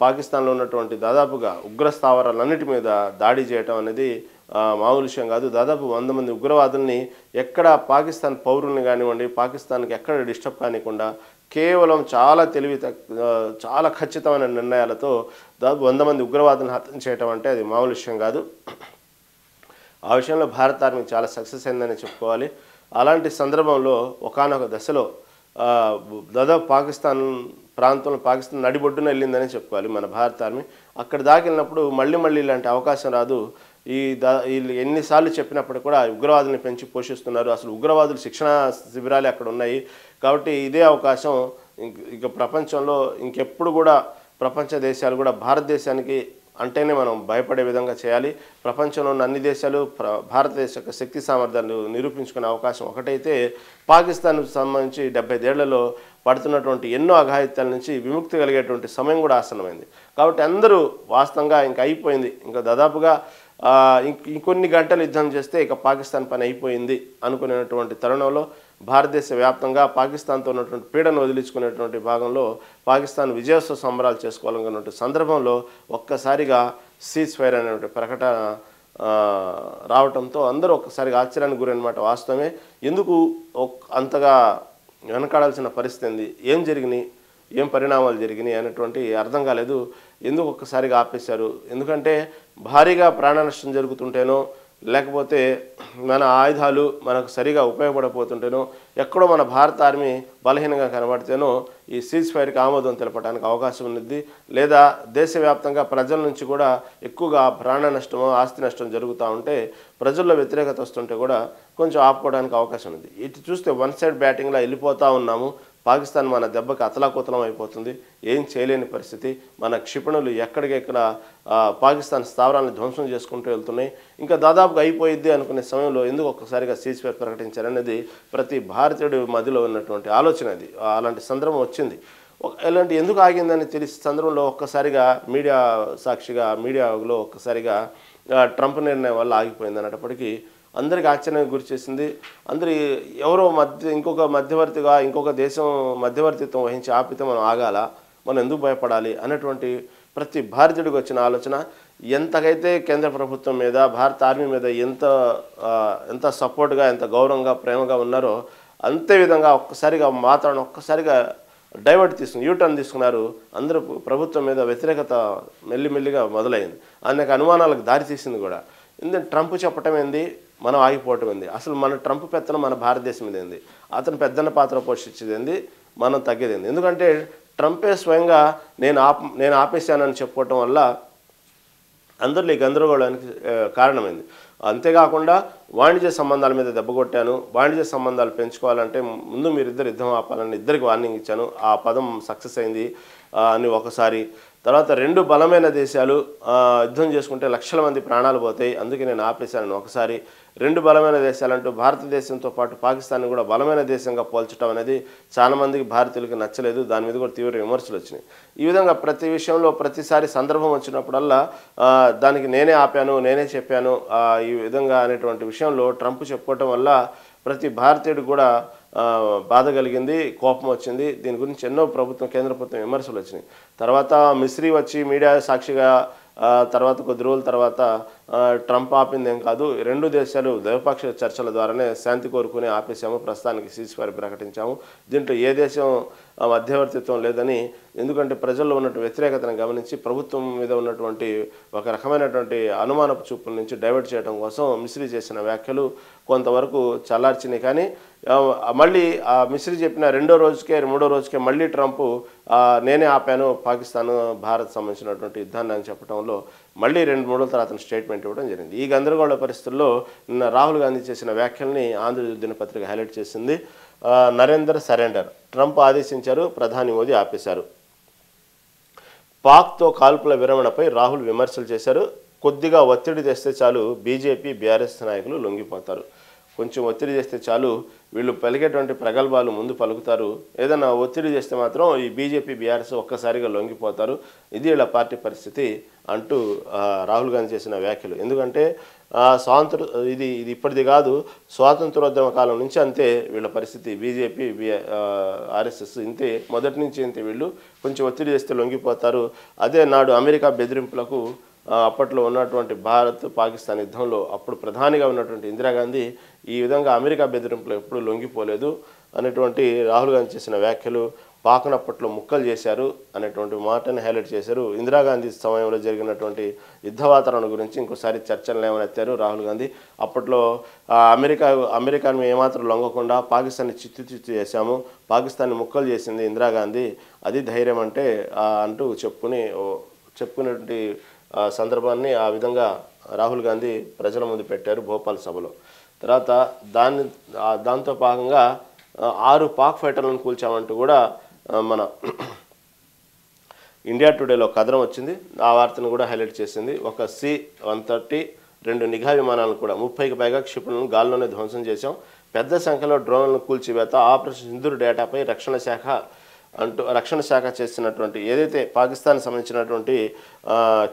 పాకిస్తాన్లో ఉన్నటువంటి దాదాపుగా ఉగ్ర స్థావరాలన్నిటి మీద దాడి చేయటం అనేది మామూలు విషయం కాదు. దాదాపు 100 మంది ఉగ్రవాదుల్ని ఎక్కడ పాకిస్తాన్ పౌరుల్ని కానివ్వండి, పాకిస్తాన్కి ఎక్కడ డిస్టర్బ్ కానివ్వకుండా కేవలం చాలా ఖచ్చితమైన నిర్ణయాలతో దాదాపు 100 మంది ఉగ్రవాదులను హతం చేయటం అంటే అది మామూలు విషయం కాదు. ఆ విషయంలో భారత ఆర్మీ చాలా సక్సెస్ అయిందని చెప్పుకోవాలి. అలాంటి సందర్భంలో ఒకానొక దశలో దాదాపు పాకిస్తాన్ నడిబొడ్డున వెళ్ళిందని చెప్పుకోవాలి మన భారత ఆర్మీ. అక్కడ దాకా వెళ్ళినప్పుడు మళ్ళీ ఇలాంటి అవకాశం రాదు. వీళ్ళు ఎన్నిసార్లు చెప్పినప్పుడు కూడా ఉగ్రవాదుల్ని పెంచి పోషిస్తున్నారు, అసలు ఉగ్రవాదులు శిక్షణ శిబిరాలే అక్కడ ఉన్నాయి కాబట్టి ఇదే అవకాశం. ఇక ప్రపంచంలో ఇంకెప్పుడు కూడా ప్రపంచ దేశాలు కూడా భారతదేశానికి అంటేనే మనం భయపడే విధంగా చేయాలి. ప్రపంచంలో ఉన్న అన్ని దేశాలు భారతదేశ యొక్క శక్తి సామర్థ్యాలు నిరూపించుకునే అవకాశం ఒకటైతే పాకిస్తాన్కు సంబంధించి 75 ఏళ్లలో పడుతున్నటువంటి ఎన్నో అఘాయిత్యాల నుంచి విముక్తి కలిగేటువంటి సమయం కూడా ఆసన్నమైంది. కాబట్టి అందరూ వాస్తవంగా ఇంకా అయిపోయింది, ఇంకా దాదాపుగా ఇంకొన్ని గంటలు యుద్ధం చేస్తే ఇక పాకిస్తాన్ పని అయిపోయింది అనుకునేటువంటి తరుణంలో భారతదేశ వ్యాప్తంగా పాకిస్తాన్తో ఉన్నటువంటి పీడను వదిలించుకునేటువంటి భాగంలో పాకిస్తాన్ విజయోత్సవ సంబరాలు చేసుకోవాలనుకున్నటువంటి సందర్భంలో ఒక్కసారిగా సీజ్ ఫైర్ అనేటువంటి ప్రకటన రావడంతో అందరూ ఒక్కసారిగా ఆశ్చర్యానికి గురైనమాట. వాస్తవమే. ఎందుకు అంతగా వెనకాడాల్సిన పరిస్థితి ఉంది, ఏం జరిగినాయి, ఏం పరిణామాలు జరిగినాయి అనేటువంటి అర్థం కాలేదు. ఎందుకు ఒక్కసారిగా ఆపేశారు? ఎందుకంటే భారీగా ప్రాణ నష్టం జరుగుతుంటేనో, లేకపోతే మన ఆయుధాలు మనకు సరిగా ఉపయోగపడకపోతుంటేనో, ఎక్కడో మన భారత ఆర్మీ బలహీనంగా కనబడితేనో ఈ సీజ్ ఫైర్కి ఆమోదం తెలపడానికి అవకాశం ఉన్నది. లేదా దేశవ్యాప్తంగా ప్రజల నుంచి కూడా ఎక్కువగా ప్రాణ నష్టమో ఆస్తి నష్టం జరుగుతూ ఉంటే, ప్రజల్లో వ్యతిరేకత వస్తుంటే కూడా కొంచెం ఆపుకోవడానికి అవకాశం ఉంది. ఇటు చూస్తే వన్ సైడ్ బ్యాటింగ్లా వెళ్ళిపోతూ ఉన్నాము. పాకిస్తాన్ మన దెబ్బకి అతలాకుతలం అయిపోతుంది. ఏం చేయలేని పరిస్థితి. మన క్షిపణులు ఎక్కడికెక్కడ పాకిస్తాన్ స్థావరాలను ధ్వంసం చేసుకుంటూ వెళ్తున్నాయి. ఇంకా దాదాపుగా అయిపోయిద్ది అనుకునే సమయంలో ఎందుకు ఒక్కసారిగా సీజ్ ఫైర్ ప్రకటించారనేది ప్రతి భారతీయుడి మధ్యలో ఉన్నటువంటి ఆలోచన. అది అలాంటి సందర్భం వచ్చింది. ఇలాంటి ఎందుకు ఆగిందని తెలిసి సందర్భంలో ఒక్కసారిగా మీడియా సాక్షిగా మీడియాలో ఒక్కసారిగా ట్రంప్ నిర్ణయం వల్ల ఆగిపోయింది అనేటప్పటికీ అందరికి ఆశ్చర్యానికి గురి చేసింది. అందరి ఎవరో ఇంకొక మధ్యవర్తిగా ఇంకొక దేశం మధ్యవర్తిత్వం వహించి ఆపితే మనం ఆగాల, మనం ఎందుకు భయపడాలి అనేటువంటి ప్రతి భారతీయుడికి వచ్చిన ఆలోచన. ఎంతకైతే కేంద్ర ప్రభుత్వం మీద భారత ఆర్మీ మీద ఎంత సపోర్ట్గా, ఎంత గౌరవంగా, ప్రేమగా ఉన్నారో అంతే విధంగా ఒక్కసారిగా వాతావరణం ఒక్కసారిగా డైవర్ట్ తీసుకుని యూటర్న్ తీసుకున్నారు. అందరూ ప్రభుత్వం మీద వ్యతిరేకత మెల్లిమెల్లిగా మొదలైంది. అనేక అనుమానాలకు దారి తీసింది కూడా. ఎందుకంటే ట్రంప్ చెప్పటం ఏంది, మనం ఆగిపోవటం ఏంది? అసలు మన ట్రంప్ పెత్తనం మన భారతదేశం మీద ఏంది? అతను పెద్దన్న పాత్ర పోషించేది ఏంది? మనం తగ్గేది ఏంది? ఎందుకంటే ట్రంపే స్వయంగా నేను ఆపేశానని చెప్పుకోవటం వల్ల అందరిలో ఈ గందరగోళానికి కారణమైంది. అంతేకాకుండా వాణిజ్య సంబంధాల మీద దెబ్బకొట్టాను, వాణిజ్య సంబంధాలు పెంచుకోవాలంటే ముందు మీరిద్దరు యుద్ధం ఆపాలని ఇద్దరికి వార్నింగ్ ఇచ్చాను. ఆ పదం సక్సెస్ అయింది అని ఒకసారి. తర్వాత రెండు బలమైన దేశాలు యుద్ధం చేసుకుంటే లక్షల మంది ప్రాణాలు పోతాయి, అందుకే నేను ఆపేశానని ఒకసారి. రెండు బలమైన దేశాలంటూ భారతదేశంతో పాటు పాకిస్తాన్ని కూడా బలమైన దేశంగా పోల్చడం అనేది చాలామందికి భారతీయులకి నచ్చలేదు. దాని మీద కూడా తీవ్ర విమర్శలు వచ్చినాయి. ఈ విధంగా ప్రతి విషయంలో ప్రతిసారి సందర్భం వచ్చినప్పుడల్లా దానికి నేనే ఆపాను, నేనే చెప్పాను ఈ విధంగా అనేటువంటి విషయంలో ట్రంప్ చెప్పుకోవటం వల్ల ప్రతి భారతీయుడు కూడా బాధ కలిగింది, కోపం వచ్చింది. దీని గురించి ఎన్నో కేంద్ర ప్రభుత్వం విమర్శలు వచ్చినాయి. తర్వాత మిస్రీ వచ్చి మీడియా సాక్షిగా తర్వాత కొద్ది రోజుల తర్వాత ట్రంప్ ఆపిందేం కాదు, రెండు దేశాలు ద్వైపాక్షిక చర్చల ద్వారానే శాంతి కోరుకుని ఆపేశాము, ప్రస్తుతానికి సీజ్ ఫైర్ ప్రకటించాము. దీంట్లో ఏ దేశం మధ్యవర్తిత్వం లేదని, ఎందుకంటే ప్రజల్లో ఉన్నటువంటి వ్యతిరేకతను గమనించి ప్రభుత్వం మీద ఉన్నటువంటి ఒక రకమైనటువంటి అనుమానపు చూపుల నుంచి డైవర్ట్ చేయడం కోసం మిస్రీ చేసిన వ్యాఖ్యలు కొంతవరకు చల్లార్చినాయి. కానీ మళ్ళీ మిస్రీ చెప్పిన రెండో రోజుకే మూడో రోజుకే మళ్ళీ ట్రంప్ నేనే ఆపాను పాకిస్తాన్ భారత్ సంబంధించినటువంటి యుద్ధాన్ని అని చెప్పడంలో మళ్ళీ 2-3 రోజుల తర్వాత స్టేట్మెంట్ ఇవ్వడం జరిగింది. ఈ గందరగోళ పరిస్థితుల్లో నిన్న రాహుల్ గాంధీ చేసిన వ్యాఖ్యల్ని ఆంధ్రజ్యోతి దినపత్రిక హైలైట్ చేసింది. నరేందర్ సరెండర్, ట్రంప్ ఆదేశించారు, ప్రధాని మోదీ ఆపేశారు. పాక్తో కాల్పుల విరమణపై రాహుల్ విమర్శలు చేశారు. కొద్దిగా ఒత్తిడి తెస్తే చాలు బీజేపీ బీఆర్ఎస్ నాయకులు లొంగిపోతారు. కొంచెం ఒత్తిడి చేస్తే చాలు వీళ్ళు పలికేటువంటి ప్రగల్భాలు ముందు పలుకుతారు. ఏదైనా ఒత్తిడి చేస్తే మాత్రం ఈ బీజేపీ బీఆర్ఎస్ ఒక్కసారిగా లొంగిపోతారు. ఇది వీళ్ళ పార్టీ పరిస్థితి అంటూ రాహుల్ గాంధీ చేసిన వ్యాఖ్యలు. ఎందుకంటే ఇది ఇప్పటిది కాదు, స్వాతంత్రోద్యమ కాలం నుంచి అంతే వీళ్ళ పరిస్థితి. బీజేపీ ఆర్ఎస్ఎస్ ఇంతే, మొదటి నుంచి ఇంతే. వీళ్ళు కొంచెం ఒత్తిడి చేస్తే లొంగిపోతారు. అదే నాడు అమెరికా బెదిరింపులకు అప్పట్లో ఉన్నటువంటి భారత్ పాకిస్తాన్ యుద్ధంలో అప్పుడు ప్రధానిగా ఉన్నటువంటి ఇందిరాగాంధీ ఈ విధంగా అమెరికా బెదిరింపులు ఎప్పుడూ లొంగిపోలేదు అనేటువంటి రాహుల్ గాంధీ చేసిన వ్యాఖ్యలు పాక్ను అప్పట్లో ముక్కలు చేశారు అనేటువంటి మాటని హైలైట్ చేశారు. ఇందిరాగాంధీ సమయంలో జరిగినటువంటి యుద్ధ వాతావరణం గురించి ఇంకోసారి చర్చలు లేవనెత్తారు రాహుల్ గాంధీ. అప్పట్లో అమెరికాను ఏమాత్రం లొంగకుండా పాకిస్తాన్ని చిత్తు చేశాము, పాకిస్తాన్ని ముక్కలు చేసింది ఇందిరాగాంధీ, అది ధైర్యం అంటే అంటూ చెప్పుకునేటువంటి సందర్భాన్ని ఆ విధంగా రాహుల్ గాంధీ ప్రజల ముందు పెట్టారు భోపాల్ సభలో. తర్వాత దాంతో భాగంగా 6 పాక్ ఫైటర్లను కూల్చామంటూ కూడా మన ఇండియా టుడేలో కథనం వచ్చింది. ఆ వార్తను కూడా హైలైట్ చేసింది. ఒక C-130 2 నిఘా విమానాలను కూడా 30కి పైగా క్షిపణులను గాల్లోనే ధ్వంసం చేశాం. పెద్ద సంఖ్యలో డ్రోన్లను కూల్చివేత, ఆపరేషన్ సింధూర్ డేటాపై రక్షణ శాఖ చేసినటువంటి ఏదైతే పాకిస్తాన్ సంబంధించినటువంటి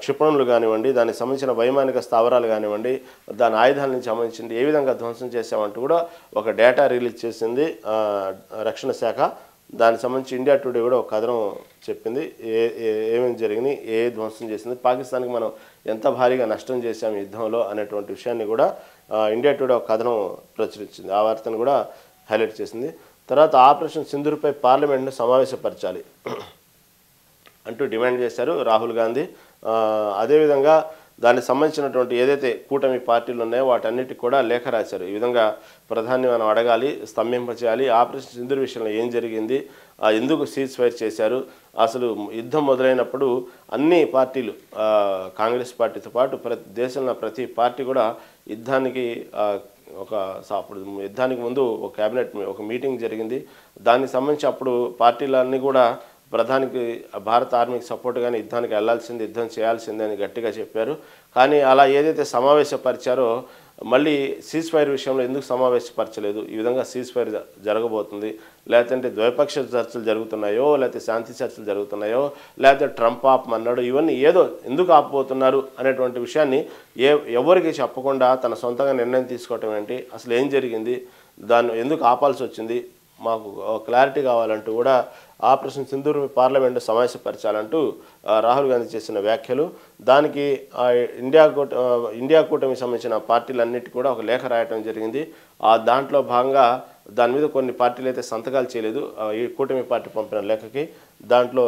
క్షిపణులు కానివ్వండి, దానికి సంబంధించిన వైమానిక స్థావరాలు కానివ్వండి, దాని ఆయుధాల నుంచి సంబంధించి ఏ విధంగా ధ్వంసం చేశామంటూ కూడా ఒక డేటా రిలీజ్ చేసింది రక్షణ శాఖ. దానికి సంబంధించి ఇండియా టుడే కూడా ఒక కథనం చెప్పింది, ఏమేమి జరిగినాయి, ధ్వంసం చేసింది, పాకిస్తాన్కి మనం ఎంత భారీగా నష్టం చేశాం యుద్ధంలో అనేటువంటి విషయాన్ని కూడా ఇండియా టుడే ఒక కథనం ప్రచురించింది. ఆ వార్తను కూడా హైలైట్ చేసింది. తర్వాత ఆపరేషన్ సింధూర్పై పార్లమెంట్ను సమావేశపరచాలి అంటూ డిమాండ్ చేశారు రాహుల్ గాంధీ. అదేవిధంగా దానికి సంబంధించినటువంటి ఏదైతే కూటమి పార్టీలు ఉన్నాయో వాటన్నిటికి కూడా లేఖ రాశారు. ఈ విధంగా ప్రధాని మనం అడగాలి, స్తంభింపచేయాలి, ఆపరేషన్ సింధూర్ విషయంలో ఏం జరిగింది, ఎందుకు సీజ్ ఫైర్ చేశారు, అసలు యుద్ధం మొదలైనప్పుడు అన్ని పార్టీలు కాంగ్రెస్ పార్టీతో పాటు దేశంలో ప్రతి పార్టీ కూడా యుద్ధానికి అప్పుడు యుద్ధానికి ముందు ఒక క్యాబినెట్ ఒక మీటింగ్ జరిగింది. దానికి సంబంధించి అప్పుడు పార్టీలన్నీ కూడా ప్రధానికి భారత ఆర్మీకి సపోర్ట్గానే యుద్ధానికి వెళ్లాల్సింది, యుద్ధం చేయాల్సిందే అని గట్టిగా చెప్పారు. కానీ అలా ఏదైతే సమావేశపరిచారో మళ్ళీ సీజ్ ఫైర్ విషయంలో ఎందుకు సమావేశపరచలేదు, ఈ విధంగా సీజ్ ఫైర్ జరగబోతుంది, లేదంటే ద్వైపాక్ష చర్చలు జరుగుతున్నాయో, లేకపోతే శాంతి చర్చలు జరుగుతున్నాయో, లేకపోతే ట్రంప్ ఆపమన్నాడు, ఇవన్నీ ఏదో ఎందుకు ఆపబోతున్నారు అనేటువంటి విషయాన్ని ఎవరికి చెప్పకుండా తన సొంతంగా నిర్ణయం తీసుకోవటం ఏంటి, అసలు ఏం జరిగింది, దాన్ని ఎందుకు ఆపాల్సి వచ్చింది, మాకు క్లారిటీ కావాలంటూ కూడా ఆపరేషన్ సింధూర్ పార్లమెంటు సమావేశపరచాలంటూ రాహుల్ గాంధీ చేసిన వ్యాఖ్యలు. దానికి ఇండియా కూటమికి సంబంధించిన పార్టీలన్నిటి కూడా ఒక లేఖ రాయటం జరిగింది. దాంట్లో భాగంగా దాని మీద కొన్ని పార్టీలు అయితే సంతకాలు చేయలేదు ఈ కూటమి పార్టీ పంపిన లేఖకి. దాంట్లో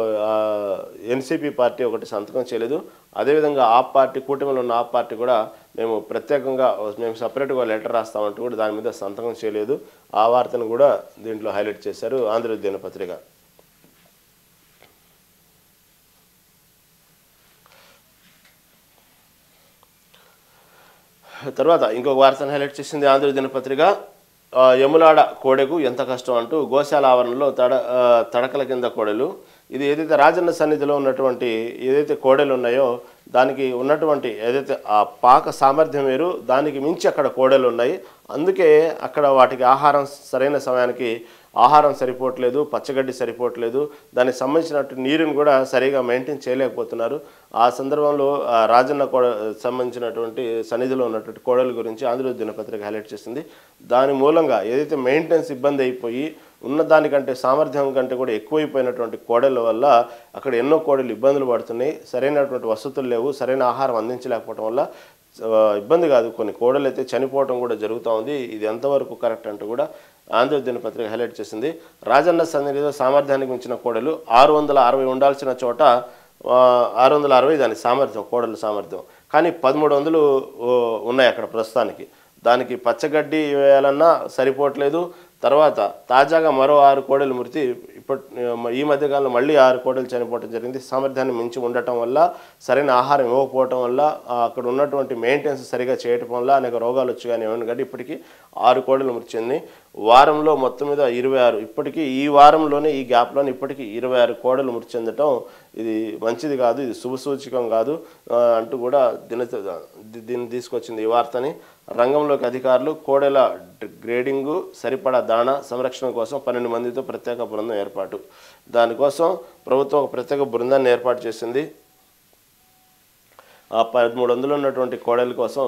ఎన్సీపీ పార్టీ ఒకటి సంతకం చేయలేదు. అదేవిధంగా ఆ పార్టీ కూటమిలో ఉన్న ఆ పార్టీ కూడా మేము ప్రత్యేకంగా మేము సపరేట్గా లెటర్ రాస్తామంటూ కూడా దాని మీద సంతకం చేయలేదు. ఆ వార్తను కూడా దీంట్లో హైలైట్ చేశారు ఆంధ్రజ్యోతి దినపత్రిక. తర్వాత ఇంకొక వార్తను హైలైట్ చేసింది ఆంధ్రజ్యోతి దినపత్రిక. యములాడ కోడెకు ఎంత కష్టం అంటూ గోశాల ఆవరణలో తడకల కింద కోడెలు. ఇది ఏదైతే రాజన్న సన్నిధిలో ఉన్నటువంటి ఏదైతే కోడెలు ఉన్నాయో దానికి ఉన్నటువంటి ఏదైతే ఆ పాక సామర్థ్యం వేరు, దానికి మించి అక్కడ కోడెలు ఉన్నాయి. అందుకే అక్కడ వాటికి ఆహారం సరైన సమయానికి ఆహారం సరిపోవట్లేదు, పచ్చగడ్డి సరిపోవట్లేదు, దానికి సంబంధించినట్టు నీరుని కూడా సరిగా మెయింటైన్ చేయలేకపోతున్నారు. ఆ సందర్భంలో రాజన్న సంబంధించినటువంటి సన్నిధిలో ఉన్నటువంటి కోడల గురించి ఆంధ్రజ్యోతి దినపత్రిక హైలైట్ చేసింది. దాని మూలంగా ఏదైతే మెయింటెనెన్స్ ఇబ్బంది అయిపోయి ఉన్నదానికంటే సామర్థ్యం కంటే కూడా ఎక్కువైపోయినటువంటి కోడల వల్ల అక్కడ ఎన్నో కోడలు ఇబ్బందులు పడుతున్నాయి. సరైనటువంటి వసతులు లేవు, సరైన ఆహారం అందించలేకపోవడం వల్ల ఇబ్బంది కాదు, కొన్ని కోడలు అయితే చనిపోవడం కూడా జరుగుతూ ఉంది. ఇది ఎంతవరకు కరెక్ట్ అంటూ కూడా ఆంధ్రజ్యోతి దినపత్రిక హైలైట్ చేసింది. రాజన్న సన్నిధిలో సామర్థ్యానికి మించిన కోడలు 660 ఉండాల్సిన చోట 660 దాని సామర్థ్యం, కోడల సామర్థ్యం, కానీ 1300 ఉన్నాయి అక్కడ ప్రస్తుతానికి. దానికి పచ్చగడ్డి వేయాలన్నా సరిపోవట్లేదు. తర్వాత తాజాగా మరో 6 కోడలు మృతి, ఈ మధ్యకాలంలో మళ్ళీ 6 కోడలు చనిపోవడం జరిగింది. సామర్థ్యాన్ని మించి ఉండటం వల్ల, సరైన ఆహారం ఇవ్వకపోవటం వల్ల, అక్కడ ఉన్నటువంటి మెయింటెనెన్స్ సరిగా చేయటం వల్ల అనేక రోగాలు వచ్చి కానీ ఏమైనా కానీ ఇప్పటికీ 6 కోడలు మృతి చెంది వారంలో మొత్తం మీద 26, ఇప్పటికీ ఈ వారంలోనే ఈ గ్యాప్లోనే ఇప్పటికీ 26 కోడలు మృతి చెందటం ఇది మంచిది కాదు, ఇది శుభసూచకం కాదు అంటూ కూడా దీన్ని తీసుకొచ్చింది ఈ వార్తని. రంగంలోకి అధికారులు కోడెల గ్రేడింగు, సరిపడా దాణా సంరక్షణ కోసం 12 మందితో ప్రత్యేక బృందం ఏర్పాటు. దానికోసం ప్రభుత్వం ఒక ప్రత్యేక బృందాన్ని ఏర్పాటు చేసింది. ఆ 1300 ఉన్నటువంటి కోడెల కోసం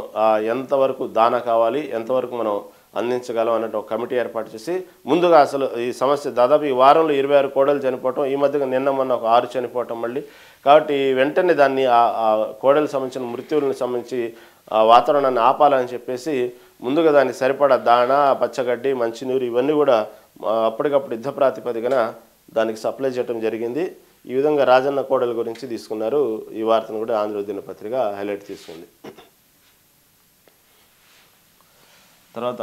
ఎంతవరకు దాణా కావాలి, ఎంతవరకు మనం అందించగలం అన్నట్టు ఒక కమిటీ ఏర్పాటు చేసి ముందుగా అసలు ఈ సమస్య దాదాపు ఈ వారంలో 26 కోడలు చనిపోవటం, ఈ మధ్యగా నిన్న మొన్న ఒక 6 చనిపోవటం మళ్ళీ. కాబట్టి వెంటనే దాన్ని ఆ కోడలకు సంబంధించిన మృత్యువులకు సంబంధించి వాతావరణాన్ని ఆపాలని చెప్పేసి ముందుగా దానికి సరిపడా దాణా, పచ్చగడ్డి, మంచినీరు ఇవన్నీ కూడా అప్పటికప్పుడు యుద్ధ ప్రాతిపదికన దానికి సప్లై చేయడం జరిగింది. ఈ విధంగా రాజన్న కోడల గురించి తీసుకున్నారు. ఈ వార్తను కూడా ఆంధ్రజ్యోతి దినపత్రిక హైలైట్ తీసుకుంది. తర్వాత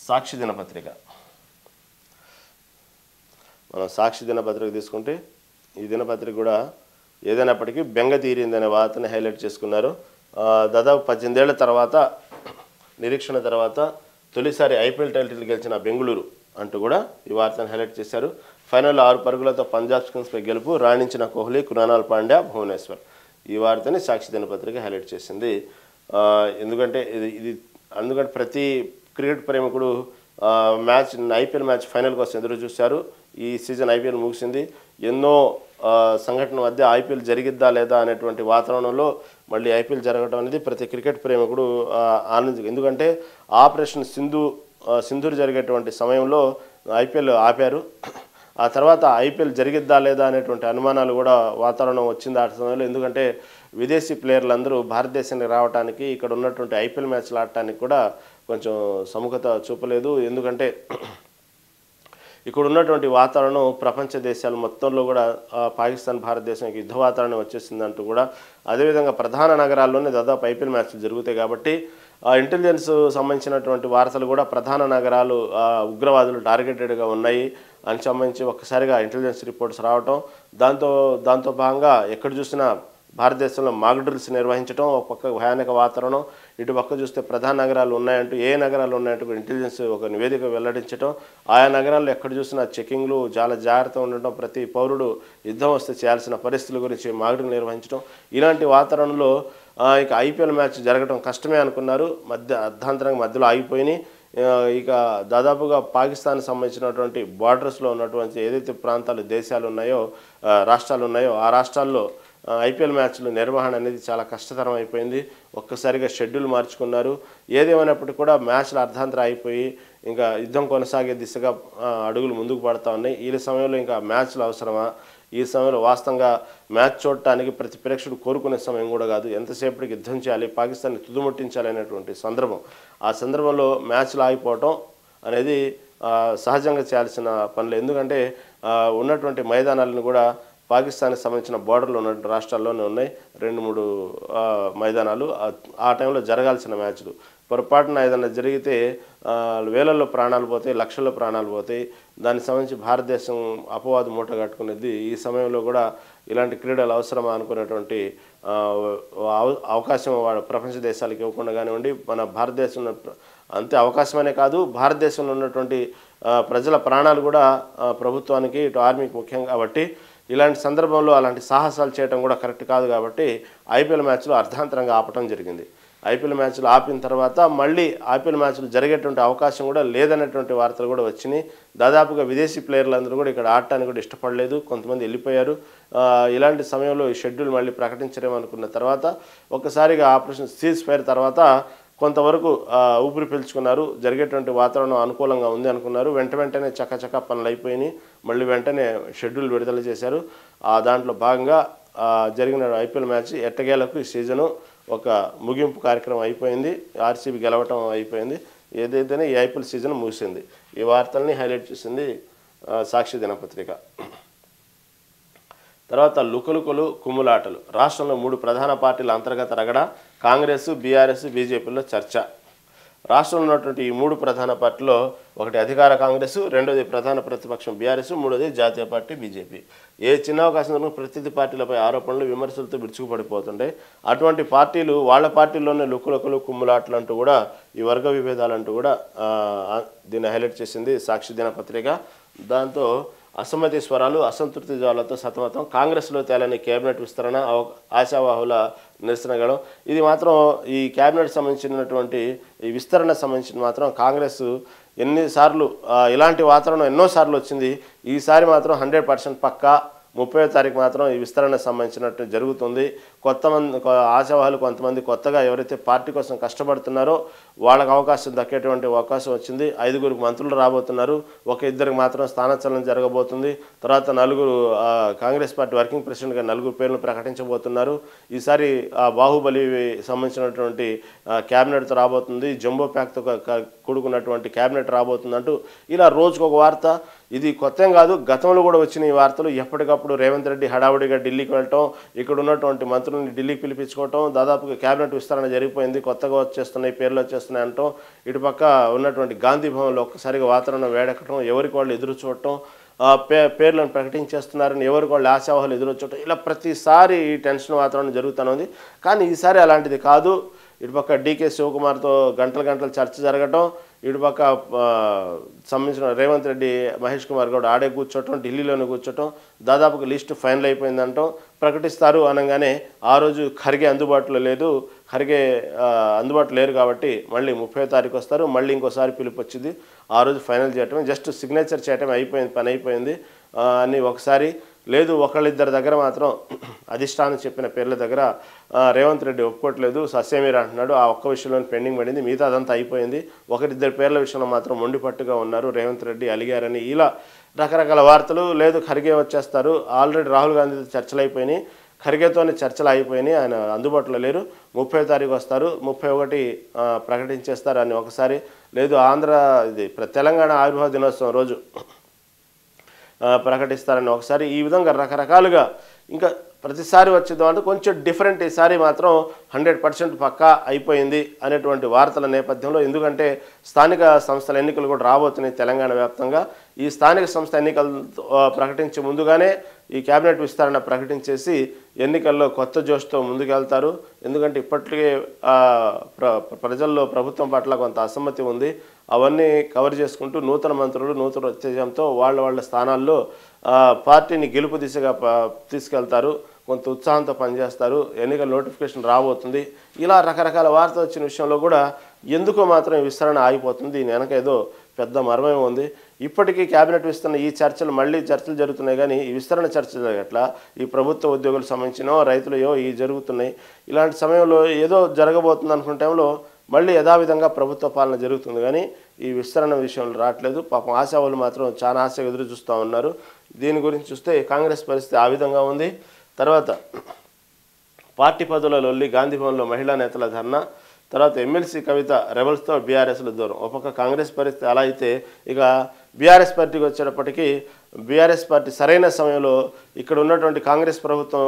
సాక్షి దినపత్రిక, మనం సాక్షి దినపత్రిక తీసుకుంటే ఈ దినపత్రిక కూడా ఏదైనప్పటికీ బెంగ తీరిందనే వార్తని హైలైట్ చేసుకున్నారు. దాదాపు 18 ఏళ్ల తర్వాత, నిరీక్షణ తర్వాత తొలిసారి ఐపీఎల్ టైటిల్ గెలిచిన బెంగళూరు అంటూ కూడా ఈ వార్తను హైలైట్ చేశారు. ఫైనల్లో 6 పరుగులతో పంజాబ్ కింగ్స్పై గెలుపు, రాణించిన కోహ్లీ, కృణాల్ పాండ్యా, భువనేశ్వర్. ఈ వార్తని సాక్షి దినపత్రిక హైలైట్ చేసింది. ఎందుకంటే అందుకంటే ప్రతి క్రికెట్ ప్రేమికుడు ఐపీఎల్ మ్యాచ్ ఫైనల్ కోసం ఎదురు చూశారు. ఈ సీజన్ ఐపీఎల్ ముగిసింది. ఎన్నో సంఘటనల మధ్య ఐపీఎల్ జరిగిద్దా లేదా అనేటువంటి వాతావరణంలో మళ్ళీ ఐపీఎల్ జరగడం అనేది ప్రతి క్రికెట్ ప్రేమికుడు ఆనందం. ఎందుకంటే ఆపరేషన్ సింధూర్ జరిగేటువంటి సమయంలో ఐపీఎల్ ఆపారు. ఆ తర్వాత ఐపీఎల్ జరిగిద్దా లేదా అనేటువంటి అనుమానాలు కూడా వాతావరణం వచ్చింది ఆ సమయంలో. ఎందుకంటే విదేశీ ప్లేయర్లందరూ భారతదేశానికి రావడానికి, ఇక్కడ ఉన్నటువంటి ఐపీఎల్ మ్యాచ్లు ఆడటానికి కూడా కొంచెం సముఖత చూపలేదు. ఎందుకంటే ఇక్కడ ఉన్నటువంటి వాతావరణం ప్రపంచ దేశాలు మొత్తంలో కూడా పాకిస్తాన్ భారతదేశానికి యుద్ధ వాతావరణం వచ్చేసిందంటూ కూడా, అదేవిధంగా ప్రధాన నగరాల్లోనే దాదాపు ఐపీఎల్ మ్యాచ్లు జరుగుతాయి కాబట్టి ఇంటెలిజెన్స్ సంబంధించినటువంటి వార్తలు కూడా ప్రధాన నగరాలు ఉగ్రవాదులు టార్గెటెడ్గా ఉన్నాయి అని సంబంధించి ఒక్కసారిగా ఇంటెలిజెన్స్ రిపోర్ట్స్ రావటం, దాంతో భాగంగా ఎక్కడ చూసినా భారతదేశంలో మాక్ డ్రిల్స్ నిర్వహించడం, ఒక పక్క భయానక వాతావరణం, ఇటు పక్క చూస్తే ప్రధాన నగరాలు ఉన్నాయంటూ ఏ నగరాలు ఉన్నాయంటూ ఇంటెలిజెన్స్ ఒక నివేదిక వెల్లడించడం, ఆయా నగరాల్లో ఎక్కడ చూసినా చెకింగ్లు, చాలా జాగ్రత్తగా ఉండటం, ప్రతి పౌరుడు యుద్ధం వస్తే చేయాల్సిన పరిస్థితుల గురించి మాక్ డ్రిల్ నిర్వహించడం, ఇలాంటి వాతావరణంలో ఇక ఐపీఎల్ మ్యాచ్ జరగడం కష్టమే అనుకున్నారు. అర్ధాంతరంగా మధ్యలో ఆగిపోయినాయి. ఇక దాదాపుగా పాకిస్తాన్కి సంబంధించినటువంటి బార్డర్స్లో ఉన్నటువంటి ఏదైతే ప్రాంతాలు, దేశాలు ఉన్నాయో, రాష్ట్రాలు ఉన్నాయో, ఆ రాష్ట్రాల్లో ఐపీఎల్ మ్యాచ్ల నిర్వహణ అనేది చాలా కష్టతరం అయిపోయింది. ఒక్కసారిగా షెడ్యూల్ మార్చుకున్నారు. ఏదేమైనప్పటికీ కూడా మ్యాచ్లు అర్ధాంతరం అయిపోయి ఇంకా యుద్ధం కొనసాగే దిశగా అడుగులు ముందుకు పడతా ఉన్నాయి. ఈ సమయంలో ఇంకా మ్యాచ్లు అవసరమా? ఈ సమయంలో వాస్తవంగా మ్యాచ్ చూడటానికి ప్రతి ప్రేక్షకుడు కోరుకునే సమయం కూడా కాదు. ఎంతసేపటికి యుద్ధం చేయాలి, పాకిస్తాన్ని తుదుముట్టించాలి అనేటువంటి సందర్భం. ఆ సందర్భంలో మ్యాచ్లు ఆగిపోవటం అనేది సహజంగా చేయాల్సిన పనులు. ఎందుకంటే ఉన్నటువంటి మైదానాలను కూడా పాకిస్తాన్కి సంబంధించిన బోర్డర్లో ఉన్న రాష్ట్రాల్లోనే ఉన్నాయి 2-3 మైదానాలు. ఆ టైంలో జరగాల్సిన మ్యాచ్లు పొరపాటున ఏదైనా జరిగితే వేలల్లో ప్రాణాలు పోతాయి, లక్షల్లో ప్రాణాలు పోతాయి. దానికి సంబంధించి భారతదేశం అపవాదు మూట కట్టుకునేది. ఈ సమయంలో కూడా ఇలాంటి క్రీడలు అవసరమా అనుకునేటువంటి అవకాశం ప్రపంచ దేశాలకు ఇవ్వకుండా కానివ్వండి, మన భారతదేశంలో అంతే అవకాశమనే కాదు, భారతదేశంలో ఉన్నటువంటి ప్రజల ప్రాణాలు కూడా ప్రభుత్వానికి, ఇటు ఆర్మీకి ముఖ్యం కాబట్టి ఇలాంటి సందర్భంలో అలాంటి సాహసాలు చేయడం కూడా కరెక్ట్ కాదు. కాబట్టి ఐపీఎల్ మ్యాచ్లు అర్ధాంతరంగా ఆపటం జరిగింది. ఐపీఎల్ మ్యాచ్లు ఆపిన తర్వాత మళ్ళీ ఐపీఎల్ మ్యాచ్లు జరిగేటువంటి అవకాశం కూడా లేదనేటువంటి వార్తలు కూడా వచ్చినాయి. దాదాపుగా విదేశీ ప్లేయర్లందరూ కూడా ఇక్కడ ఆడటానికి కూడా ఇష్టపడలేదు, కొంతమంది వెళ్ళిపోయారు. ఇలాంటి సమయంలో ఈ షెడ్యూల్ మళ్ళీ ప్రకటించరేమనుకున్న తర్వాత ఒక్కసారిగా ఆపరేషన్ సీజ్ ఫైర్ తర్వాత కొంతవరకు ఊపిరి పీల్చుకున్నారు. జరిగేటువంటి వాతావరణం అనుకూలంగా ఉంది అనుకున్నారు. వెంటనే చకచక పనులు అయిపోయినాయి. మళ్ళీ వెంటనే షెడ్యూల్ విడుదల చేశారు. దాంట్లో భాగంగా జరిగిన ఐపీఎల్ మ్యాచ్ ఎట్టగేలకు ఈ సీజను ఒక ముగింపు కార్యక్రమం అయిపోయింది. ఆర్సీబీ గెలవటం అయిపోయింది. ఏదైతేనే ఈ ఐపీఎల్ సీజన్ ముగిసింది. ఈ వార్తల్ని హైలైట్ చేసింది సాక్షి దినపత్రిక. తర్వాత లుకలుకలు కుమ్ములాటలు. రాష్ట్రంలో 3 ప్రధాన పార్టీల అంతర్గత రగడ, కాంగ్రెస్, బీఆర్ఎస్, బీజేపీలో చర్చ. రాష్ట్రంలో ఉన్నటువంటి ఈ 3 ప్రధాన పార్టీలో ఒకటి అధికార కాంగ్రెస్, రెండోది ప్రధాన ప్రతిపక్షం బీఆర్ఎస్, మూడోది జాతీయ పార్టీ బీజేపీ. ఏ చిన్న అవకాశం ప్రతినిధి పార్టీలపై ఆరోపణలు, విమర్శలతో విరుచుకుపడిపోతుంటాయి. అటువంటి పార్టీలు వాళ్ళ పార్టీల్లోనే లుకలుకలు కుమ్ములాటలు అంటూ కూడా, ఈ వర్గ విభేదాలంటూ కూడా దీన్ని హైలైట్ చేసింది సాక్షి దినపత్రిక. దాంతో అసమ్మతి స్వరాలు, అసంతృప్తి జ్వాలతో సతమతం, కాంగ్రెస్లో తేలని కేబినెట్ విస్తరణ, ఆశావాహుల నిరసనగడం. ఇది మాత్రం ఈ కేబినెట్ సంబంధించినటువంటి ఈ విస్తరణ సంబంధించిన మాత్రం కాంగ్రెస్ ఎన్నిసార్లు ఇలాంటి వాతావరణం ఎన్నోసార్లు వచ్చింది. ఈసారి మాత్రం 100% పక్కా 30వ తారీఖు మాత్రం ఈ విస్తరణ సంబంధించినట్టు జరుగుతుంది. ఆశావాహులు కొంతమంది కొత్తగా ఎవరైతే పార్టీ కోసం కష్టపడుతున్నారో వాళ్ళకి అవకాశం దక్కేటువంటి అవకాశం వచ్చింది. 5 మంత్రులు రాబోతున్నారు. 1-2 మాత్రం స్థానచలనం జరగబోతుంది. తర్వాత 4 కాంగ్రెస్ పార్టీ వర్కింగ్ ప్రెసిడెంట్గా 4 పేర్లను ప్రకటించబోతున్నారు. ఈసారి బాహుబలి సంబంధించినటువంటి క్యాబినెట్తో రాబోతుంది. జంబో ప్యాక్తో కూడుకున్నటువంటి క్యాబినెట్ రాబోతుందంటూ ఇలా రోజుకొక వార్త. ఇది కొత్త కాదు, గతంలో కూడా వచ్చిన ఈ వార్తలు. ఎప్పటికప్పుడు రేవంత్ రెడ్డి హడావుడిగా ఢిల్లీకి వెళ్ళటం, ఇక్కడ ఉన్నటువంటి మంత్రులని ఢిల్లీకి పిలిపించుకోవటం, దాదాపుగా క్యాబినెట్ విస్తరణ జరిగిపోయింది, కొత్తగా వచ్చేస్తున్నాయి, పేర్లు వచ్చేస్తున్నాయి అంటాం. ఇటుపక్క ఉన్నటువంటి గాంధీ భవన్లో ఒక్కసారిగా వాతావరణం వేడెక్కడం, ఎవరికి వాళ్ళు ఎదురు చూడటం, పేర్లను ప్రకటించేస్తున్నారని ఎవరికి వాళ్ళు ఆశావాహులు ఎదురు చూడటం, ఇలా ప్రతిసారి ఈ టెన్షన్ వాతావరణం జరుగుతూనే ఉంది. కానీ ఈసారి అలాంటిది కాదు. ఇటుపక్క డీకే శివకుమార్తో గంటలు చర్చ జరగటం, ఇటుపక్క సంబంధించిన రేవంత్ రెడ్డి, మహేష్ కుమార్ గౌడ్ ఆడే కూర్చోవటం, ఢిల్లీలోనే కూర్చోవటం, దాదాపుగా లిస్టు ఫైనల్ అయిపోయిందంటాం. ప్రకటిస్తారు అనగానే ఆ రోజు ఖర్గే అందుబాటులో లేదు. ఖర్గే అందుబాటులో లేరు కాబట్టి మళ్ళీ 30వ తారీఖు వస్తారు. మళ్ళీ ఇంకోసారి పిలుపు వచ్చింది. ఆ రోజు ఫైనల్ చేయటం, జస్ట్ సిగ్నేచర్ చేయటం అయిపోయింది, పని అయిపోయింది అని ఒకసారి. లేదు, ఒకళ్ళిద్దరి దగ్గర మాత్రం అధిష్టానం చెప్పిన పేర్ల దగ్గర రేవంత్ రెడ్డి ఒప్పుకోవట్లేదు, సస్యమీర అంటున్నాడు. ఆ ఒక్క విషయంలో పెండింగ్ పడింది, మిగతా అదంతా అయిపోయింది. 1-2 పేర్ల విషయంలో మాత్రం మొండిపట్టుగా ఉన్నారు. రేవంత్ రెడ్డి అలిగారని ఇలా రకరకాల వార్తలు. లేదు, ఖర్గే వచ్చేస్తారు. ఆల్రెడీ రాహుల్ గాంధీతో చర్చలు అయిపోయినాయి, ఖర్గేతోనే చర్చలు అయిపోయినాయి, ఆయన అందుబాటులో లేరు. 30వ తారీఖు వస్తారు, 31 ప్రకటించేస్తారు అని ఒకసారి. లేదు, తెలంగాణ ఆవిర్భావ దినోత్సవం రోజు ప్రకటిస్తారని ఒకసారి ఈ విధంగా రకరకాలుగా ఇంకా ప్రతిసారి వచ్చేదాంట్లో కొంచెం డిఫరెంట్. ఈసారి మాత్రం 100% పక్కా అయిపోయింది అనేటువంటి వార్తల నేపథ్యంలో, ఎందుకంటే స్థానిక సంస్థల ఎన్నికలు కూడా రాబోతున్నాయి తెలంగాణ వ్యాప్తంగా. ఈ స్థానిక సంస్థ ఎన్నికలు ప్రకటించే ముందుగానే ఈ కేబినెట్ విస్తరణ ప్రకటించేసి ఎన్నికల్లో కొత్త జోష్తో ముందుకెళ్తారు. ఎందుకంటే ఇప్పటికే ప్రజల్లో ప్రభుత్వం పట్ల కొంత అసమ్మతి ఉంది. అవన్నీ కవర్ చేసుకుంటూ నూతన మంత్రులు నూతన ఉత్తేజంతో వాళ్ళ స్థానాల్లో పార్టీని గెలుపు దిశగా తీసుకెళ్తారు. కొంత ఉత్సాహంతో పనిచేస్తారు. ఎన్నికల నోటిఫికేషన్ రాబోతుంది. ఇలా రకరకాల వార్తలు వచ్చిన విషయంలో కూడా ఎందుకో మాత్రం ఈ విస్తరణ ఆగిపోతుంది. దీని వెనక ఏదో పెద్ద మర్మమే ఉంది. ఇప్పటికీ కేబినెట్ విస్తరణ ఈ చర్చలు మళ్ళీ చర్చలు జరుగుతున్నాయి, కానీ ఈ విస్తరణ చర్చలు జరగట్లా. ఈ ప్రభుత్వ ఉద్యోగులకు సంబంధించినో రైతులయో ఈ జరుగుతున్నాయి. ఇలాంటి సమయంలో ఏదో జరగబోతుంది అనుకున్న టైంలో మళ్ళీ యథావిధంగా ప్రభుత్వ పాలన జరుగుతుంది, కానీ ఈ విస్తరణ విషయంలో రావట్లేదు. పాపం ఆశావాళ్ళు మాత్రం చాలా ఆశగా ఎదురు చూస్తూ ఉన్నారు. దీని గురించి చూస్తే కాంగ్రెస్ పరిస్థితి ఆ విధంగా ఉంది. తర్వాత పార్టీ పదవుల లొల్లి, గాంధీభవన్లో మహిళా నేతల ధర్నా, తర్వాత ఎమ్మెల్సీ కవిత రెబల్స్తో బీఆర్ఎస్లో దూరం. ఒక పక్క కాంగ్రెస్ పరిస్థితి అలా అయితే, ఇక బీఆర్ఎస్ పార్టీకి వచ్చేటప్పటికీ బీఆర్ఎస్ పార్టీ సరైన సమయంలో ఇక్కడ ఉన్నటువంటి కాంగ్రెస్ ప్రభుత్వం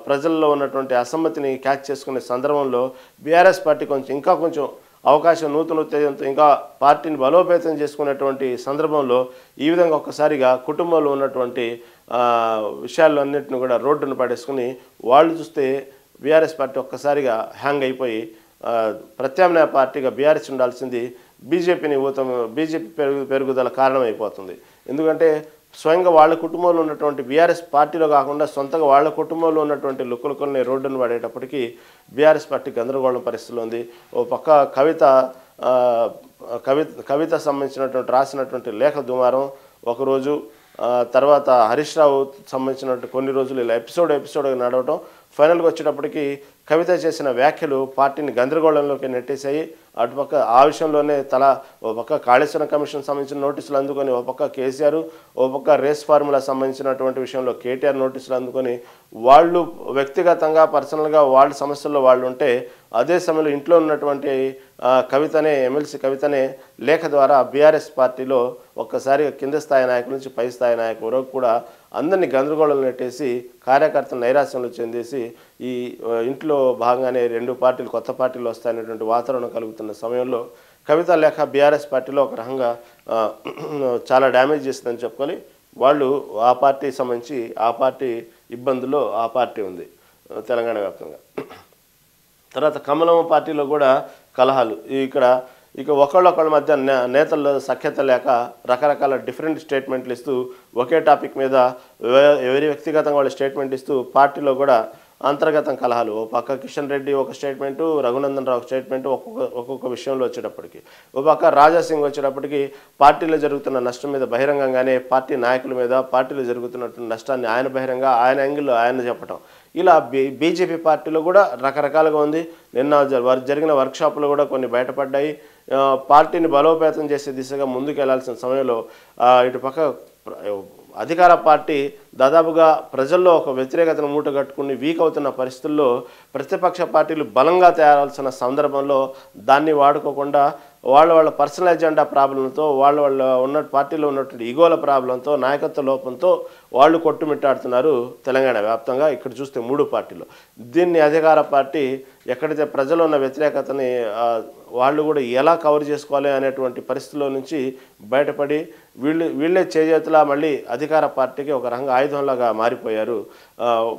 ప్రజల్లో ఉన్నటువంటి అసమ్మతిని క్యాచ్ చేసుకునే సందర్భంలో బీఆర్ఎస్ పార్టీ ఇంకా కొంచెం అవకాశం నూతన ఉత్తేజంతో ఇంకా పార్టీని బలోపేతం చేసుకునేటువంటి సందర్భంలో ఈ విధంగా ఒక్కసారిగా కుటుంబంలో ఉన్నటువంటి విషయాలన్నింటిని కూడా రోడ్డును పడేసుకుని వాళ్ళు చూస్తే బీఆర్ఎస్ పార్టీ ఒక్కసారిగా హ్యాంగ్ అయిపోయి ప్రత్యామ్నాయ పార్టీగా బీఆర్ఎస్ ఉండాల్సింది బీజేపీ పెరుగుదల కారణమైపోతుంది. ఎందుకంటే స్వయంగా వాళ్ళ కుటుంబంలో ఉన్నటువంటి బీఆర్ఎస్ పార్టీలో కాకుండా సొంతగా వాళ్ళ కుటుంబంలో ఉన్నటువంటి లుక్కులుకొని రోడ్డును పడేటప్పటికీ బీఆర్ఎస్ పార్టీ గందరగోళం పరిస్థితిలో ఉంది. ఓ పక్క కవిత సంబంధించినటువంటి రాసినటువంటి లేఖ దుమారం ఒకరోజు, తర్వాత హరీష్ రావు సంబంధించినటువంటి కొన్ని రోజులు ఇలా ఎపిసోడ్ నడవటం, ఫైనల్గా వచ్చేటప్పటికి కవిత చేసిన వ్యాఖ్యలు పార్టీని గందరగోళంలోకి నెట్టేశాయి. అటుపక్క ఆ విషయంలోనే ఓ పక్క కాళేశ్వరం కమిషన్ సంబంధించిన నోటీసులు అందుకొని, ఓ పక్క కేసీఆర్, ఓ పక్క రేస్ ఫార్ములా సంబంధించినటువంటి విషయంలో కేటీఆర్ నోటీసులు అందుకొని వాళ్ళు వ్యక్తిగతంగా పర్సనల్గా వాళ్ళ సమస్యల్లో వాళ్ళు ఉంటే, అదే సమయంలో ఇంట్లో ఉన్నటువంటి ఎమ్మెల్సీ కవితనే లేఖ ద్వారా బీఆర్ఎస్ పార్టీలో ఒక్కసారిగా కింద స్థాయి నాయకుల నుంచి పై స్థాయి నాయకుల వరకు కూడా అందరినీ గందరగోళం నెట్టేసి కార్యకర్తలు నైరాశ్యంలో చెందేసి ఈ ఇంట్లో భాగంగానే రెండు పార్టీలు కొత్త పార్టీలు వస్తాయనేటువంటి వాతావరణం కలుగుతున్న సమయంలో కవిత లేఖ బీఆర్ఎస్ పార్టీలో ఒక రకంగా చాలా డ్యామేజ్ చేస్తుందని చెప్పుకొని వాళ్ళు ఆ పార్టీ సంబంధించి ఆ పార్టీ ఇబ్బందుల్లో ఆ పార్టీ ఉంది తెలంగాణ వ్యాప్తంగా. తర్వాత కమలం పార్టీలో కూడా కలహాలు. ఇక ఒకళ్ళొకళ్ళ మధ్య నేతల్లో సఖ్యత లేక రకరకాల డిఫరెంట్ స్టేట్మెంట్లు ఇస్తూ ఒకే టాపిక్ మీద ఎవరి వ్యక్తిగతంగా వాళ్ళు స్టేట్మెంట్ ఇస్తూ పార్టీలో కూడా అంతర్గతం కలహాలు. ఓ పక్క కిషన్ రెడ్డి ఒక స్టేట్మెంటు, రఘునందన్ రావు స్టేట్మెంటు ఒక్కొక్క విషయంలో వచ్చేటప్పటికి, ఓ పక్క రాజాసింగ్ వచ్చేటప్పటికి పార్టీలో జరుగుతున్న నష్టం మీద బహిరంగంగానే పార్టీ నాయకుల మీద పార్టీలో జరుగుతున్నటువంటి నష్టాన్ని ఆయన బహిరంగంగా ఆయన యాంగిల్లో ఆయన చెప్పటం, ఇలా బీజేపీ పార్టీలో కూడా రకరకాలుగా ఉంది. నిన్న జరిగిన వర్క్షాపులు కూడా కొన్ని బయటపడ్డాయి. పార్టీని బలోపేతం చేసే దిశగా ముందుకు వెళ్లాల్సిన సమయంలో ఇటుపక్క అధికార పార్టీ దాదాపుగా ప్రజల్లో ఒక వ్యతిరేకతను మూటగట్టుకుని వీక్ అవుతున్న పరిస్థితుల్లో ప్రతిపక్ష పార్టీలు బలంగా తయారాల్సిన సందర్భంలో దాన్ని వాడుకోకుండా వాళ్ళ పర్సనల్ ఎజెండా ప్రాబ్లంతో వాళ్ళ ఉన్న పార్టీలో ఉన్నటువంటి ఈగోల ప్రాబ్లంతో నాయకత్వ లోపంతో వాళ్ళు కొట్టుమిట్టాడుతున్నారు తెలంగాణ వ్యాప్తంగా. ఇక్కడ చూస్తే 3 పార్టీలు దీన్ని అధికార పార్టీ ఎక్కడైతే ప్రజలు ఉన్న వ్యతిరేకతని వాళ్ళు కూడా ఎలా కవర్ చేసుకోవాలి అనేటువంటి పరిస్థితుల్లో నుంచి బయటపడి వీళ్ళే చేజేతులా మళ్ళీ అధికార పార్టీకి ఒక రకంగా ఆయుధంలాగా మారిపోయారు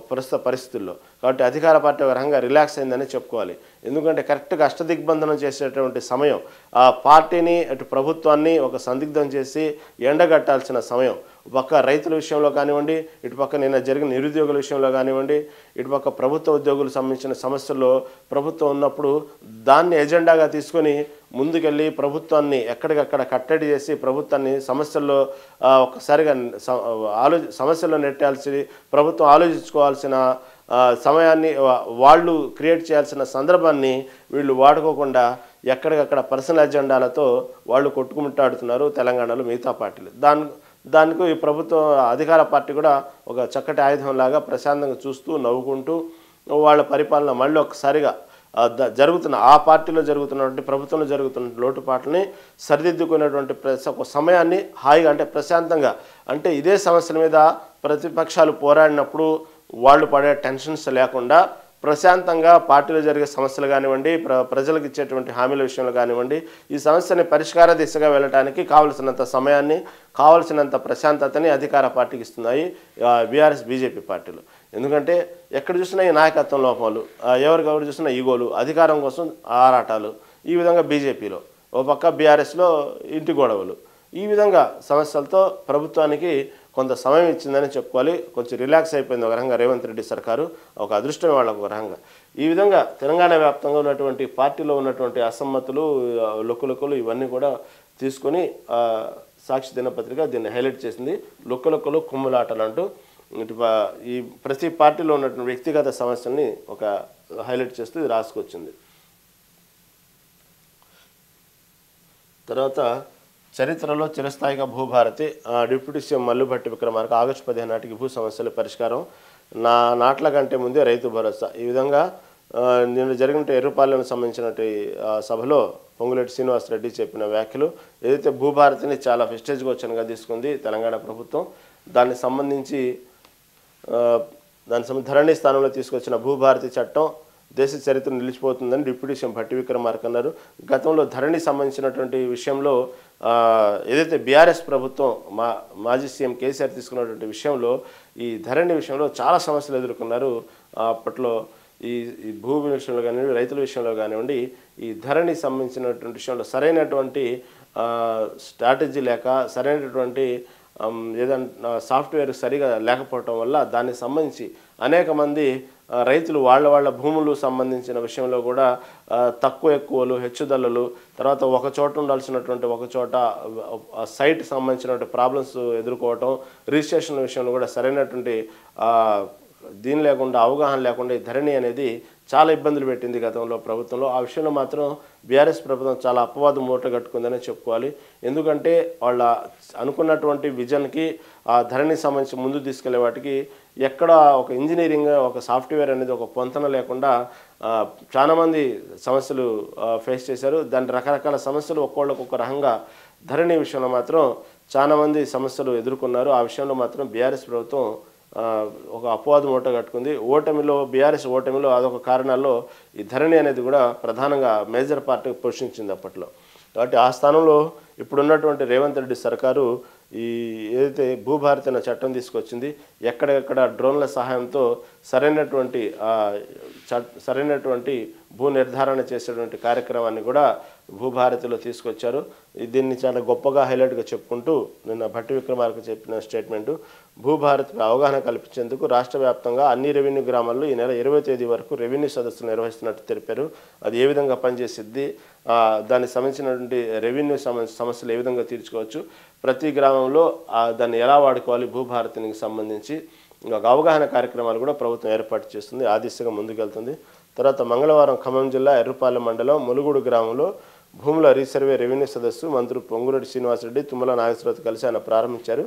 ప్రస్తుత పరిస్థితుల్లో. కాబట్టి అధికార పార్టీ ఒక రకంగా రిలాక్స్ అయిందని చెప్పుకోవాలి. ఎందుకంటే కరెక్ట్గా అష్టదిగ్బంధనం చేసేటువంటి సమయం, ఆ పార్టీని అటు ప్రభుత్వాన్ని ఒక సందిగ్ధం చేసి ఎండగట్టాల్సిన సమయం. పక్క రైతుల విషయంలో కానివ్వండి, ఇటుపక్క నిన్న జరిగిన నిరుద్యోగుల విషయంలో కానివ్వండి, ఇటుపక్క ప్రభుత్వ ఉద్యోగులకు సంబంధించిన సమస్యల్లో ప్రభుత్వం ఉన్నప్పుడు దాన్ని ఎజెండాగా తీసుకొని ముందుకెళ్ళి ప్రభుత్వాన్ని ఎక్కడికక్కడ కట్టడి చేసి ప్రభుత్వాన్ని సమస్యల్లో ఒక్కసారిగా సమస్యల్లో నెట్టాల్సి ప్రభుత్వం ఆలోచించుకోవాల్సిన సమయాన్ని వాళ్ళు క్రియేట్ చేయాల్సిన సందర్భాన్ని వీళ్ళు వాడుకోకుండా ఎక్కడికక్కడ పర్సనల్ ఎజెండాలతో వాళ్ళు కొట్టుకుమిట్టాడుతున్నారు తెలంగాణలో మిగతా పార్టీలు. దానికి ఈ ప్రభుత్వం అధికార పార్టీ కూడా ఒక చక్కటి ఆయుధంలాగా ప్రశాంతంగా చూస్తూ నవ్వుకుంటూ వాళ్ళ పరిపాలన మళ్ళీ ఒకసారిగా జరుగుతున్న ఆ పార్టీలో జరుగుతున్నటువంటి ప్రభుత్వంలో జరుగుతున్న లోటుపాట్లని సరిదిద్దుకునేటువంటి ఒక సమయాన్ని హాయిగా అంటే ప్రశాంతంగా అంటే ఇదే సమస్యల మీద ప్రతిపక్షాలు పోరాడినప్పుడు వాళ్ళు పడే టెన్షన్స్ లేకుండా ప్రశాంతంగా పార్టీలో జరిగే సమస్యలు కానివ్వండి ప్రజలకు ఇచ్చేటువంటి హామీల విషయంలో కానివ్వండి ఈ సమస్యని పరిష్కార దిశగా వెళ్ళడానికి కావలసినంత సమయాన్ని కావలసినంత ప్రశాంతతని అధికార పార్టీకి ఇస్తున్నాయి బీఆర్ఎస్ బీజేపీ పార్టీలు. ఎందుకంటే ఎక్కడ చూసినా ఈ నాయకత్వం లోపాలు, ఎవరికెవరు చూసినా ఈగోలు, అధికారం కోసం ఆరాటాలు, ఈ విధంగా బీజేపీలో ఓ పక్క బీఆర్ఎస్లో ఇంటి గొడవలు, ఈ విధంగా సమస్యలతో ప్రభుత్వానికి కొంత సమయం ఇచ్చిందని చెప్పుకోవాలి. కొంచెం రిలాక్స్ అయిపోయింది ఒక రకంగా రేవంత్ రెడ్డి సర్కారు, ఒక అదృష్టం వాళ్ళకు ఒక రకంగా. ఈ విధంగా తెలంగాణ వ్యాప్తంగా ఉన్నటువంటి పార్టీలో ఉన్నటువంటి అసమ్మతులు, లొక్కులొక్కలు ఇవన్నీ కూడా తీసుకొని సాక్షి దినపత్రిక దీన్ని హైలైట్ చేసింది. లొక్కలొక్కలు కుమ్ములాటలు అంటూ ఈ ప్రతి పార్టీలో ఉన్నటువంటి వ్యక్తిగత సమస్యల్ని ఒక హైలైట్ చేస్తూ ఇది రాసుకొచ్చింది. తర్వాత చరిత్రలో చిరస్థాయిగా Bhubharati deputy CM Mallu Bhatti Vikramarka August 15 నాటికి భూ సమస్యల పరిష్కారం నాట్ల కంటే ముందే రైతు భరోసా. ఈ విధంగా నిన్న జరిగిన ఎర్రుపాలెంకు సంబంధించినటువంటి సభలో పొంగులేటి శ్రీనివాసరెడ్డి చెప్పిన వ్యాఖ్యలు ఏదైతే భూభారతిని చాలా ఫెస్టేజ్గా తీసుకుంది తెలంగాణ ప్రభుత్వం, దానికి సంబంధించి ధరణి స్థానంలో తీసుకొచ్చిన భూభారతి చట్టం దేశ చరిత్ర నిలిచిపోతుందని డిప్యూటీ సీఎం భట్టి విక్రమార్క అన్నారు. గతంలో ధరణి సంబంధించినటువంటి విషయంలో ఏదైతే బీఆర్ఎస్ ప్రభుత్వం మాజీ సీఎం కేసీఆర్ తీసుకున్నటువంటి విషయంలో ఈ ధరణి విషయంలో చాలా సమస్యలు ఎదుర్కొన్నారు. అప్పట్లో ఈ భూమి విషయంలో కానివ్వండి, రైతుల విషయంలో కానివ్వండి, ఈ ధరణి సంబంధించినటువంటి విషయంలో సరైనటువంటి స్ట్రాటజీ లేక సరైనటువంటి ఏదైనా సాఫ్ట్వేర్ సరిగా లేకపోవటం వల్ల దానికి సంబంధించి అనేక మంది రైతులు వాళ్ళ భూములు సంబంధించిన విషయంలో కూడా తక్కువ ఎక్కువలు హెచ్చుదల్లలు, తర్వాత ఒక చోట ఉండాల్సినటువంటి ఒక చోట సైట్ సంబంధించినటువంటి ప్రాబ్లమ్స్ ఎదుర్కోవటం, రిజిస్ట్రేషన్ విషయంలో కూడా సరైనటువంటి దీని లేకుండా అవగాహన లేకుండా ఈ ధరణి అనేది చాలా ఇబ్బందులు పెట్టింది గతంలో ప్రభుత్వంలో. ఆ విషయంలో మాత్రం బీఆర్ఎస్ ప్రభుత్వం చాలా అపవాదం మూట కట్టుకుందనే చెప్పుకోవాలి. ఎందుకంటే వాళ్ళ అనుకున్నటువంటి విజన్కి ఆ ధరణి సంబంధించి ముందు తీసుకెళ్లే వాటికి ఎక్కడ ఒక ఇంజనీరింగ్ ఒక సాఫ్ట్వేర్ అనేది ఒక పొంతన లేకుండా చాలామంది సమస్యలు ఫేస్ చేశారు. దాని రకరకాల సమస్యలు ఒక్కొక్క రకంగా ధరణి విషయంలో మాత్రం చాలామంది సమస్యలు ఎదుర్కొన్నారు. ఆ విషయంలో మాత్రం బీఆర్ఎస్ ప్రభుత్వం ఒక అపవాదం మూట కట్టుకుంది. బీఆర్ఎస్ ఓటమిలో అదొక కారణాల్లో ఈ ధరణి అనేది కూడా ప్రధానంగా మేజర్ పార్టీ పోషించింది అప్పట్లో. కాబట్టి ఆ స్థానంలో ఇప్పుడున్నటువంటి రేవంత్ రెడ్డి సర్కారు ఈ ఏదైతే భూభారతి అనే చట్టం తీసుకొచ్చింది, ఎక్కడెక్కడ డ్రోన్ల సహాయంతో సరైనటువంటి భూ నిర్ధారణ చేసేటువంటి కార్యక్రమాన్ని కూడా భూభారతిలో తీసుకొచ్చారు. దీన్ని చాలా గొప్పగా హైలైట్గా చెప్పుకుంటూ నిన్న భట్టి విక్రమార్క చెప్పిన స్టేట్మెంటు, భూభారతిపై అవగాహన కల్పించేందుకు రాష్ట్ర వ్యాప్తంగా అన్ని రెవెన్యూ గ్రామాల్లో ఈ నెల 20వ తేదీ వరకు రెవెన్యూ సదస్సులు నిర్వహిస్తున్నట్టు తెలిపారు. అది ఏ విధంగా పనిచేసిద్ది, దానికి సంబంధించినటువంటి రెవెన్యూ సమస్యలు ఏ విధంగా తీర్చుకోవచ్చు, ప్రతి గ్రామంలో దాన్ని ఎలా వాడుకోవాలి భూభారతికి సంబంధించి ఒక అవగాహన కార్యక్రమాలు కూడా ప్రభుత్వం ఏర్పాటు చేస్తుంది. ఆ దిశగా ముందుకెళ్తుంది. తర్వాత మంగళవారం ఖమ్మం జిల్లా ఎర్రుపాలెం మండలం ములుగుడు గ్రామంలో భూముల రీసర్వే రెవెన్యూ సదస్సు మంత్రులు పొంగులేటి శ్రీనివాసరెడ్డి, తుమ్మల నాగేశ్వరరావుతో కలిసి ఆయన ప్రారంభించారు.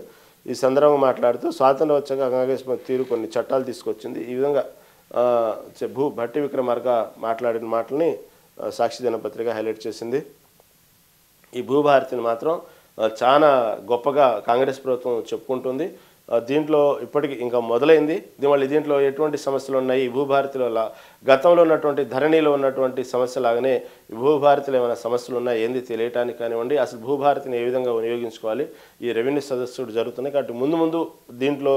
ఈ సందర్భంగా మాట్లాడుతూ స్వాతంత్రం వచ్చాక కాంగ్రెస్ తీరు కొన్ని చట్టాలు తీసుకొచ్చింది. ఈ విధంగా భట్టి విక్రమార్క మాట్లాడిన మాటల్ని సాక్షి దినపత్రిక హైలైట్ చేసింది. ఈ భూభారతిని మాత్రం చాలా గొప్పగా కాంగ్రెస్ ప్రభుత్వం చెప్పుకుంటుంది. దీంట్లో ఇప్పటికీ ఇంకా మొదలైంది. మళ్ళీ దీంట్లో ఎటువంటి సమస్యలు ఉన్నాయి, ఈ భూభారతిలో గతంలో ఉన్నటువంటి ధరణిలో ఉన్నటువంటి సమస్యలాగానే ఈ భూభారతిలో ఏమైనా సమస్యలు ఉన్నాయి ఏంది తెలియటానికి కానివ్వండి, అసలు భూభారతిని ఏ విధంగా వినియోగించుకోవాలి, ఈ రెవెన్యూ సదస్సులు జరుగుతున్నాయి. కాబట్టి ముందు దీంట్లో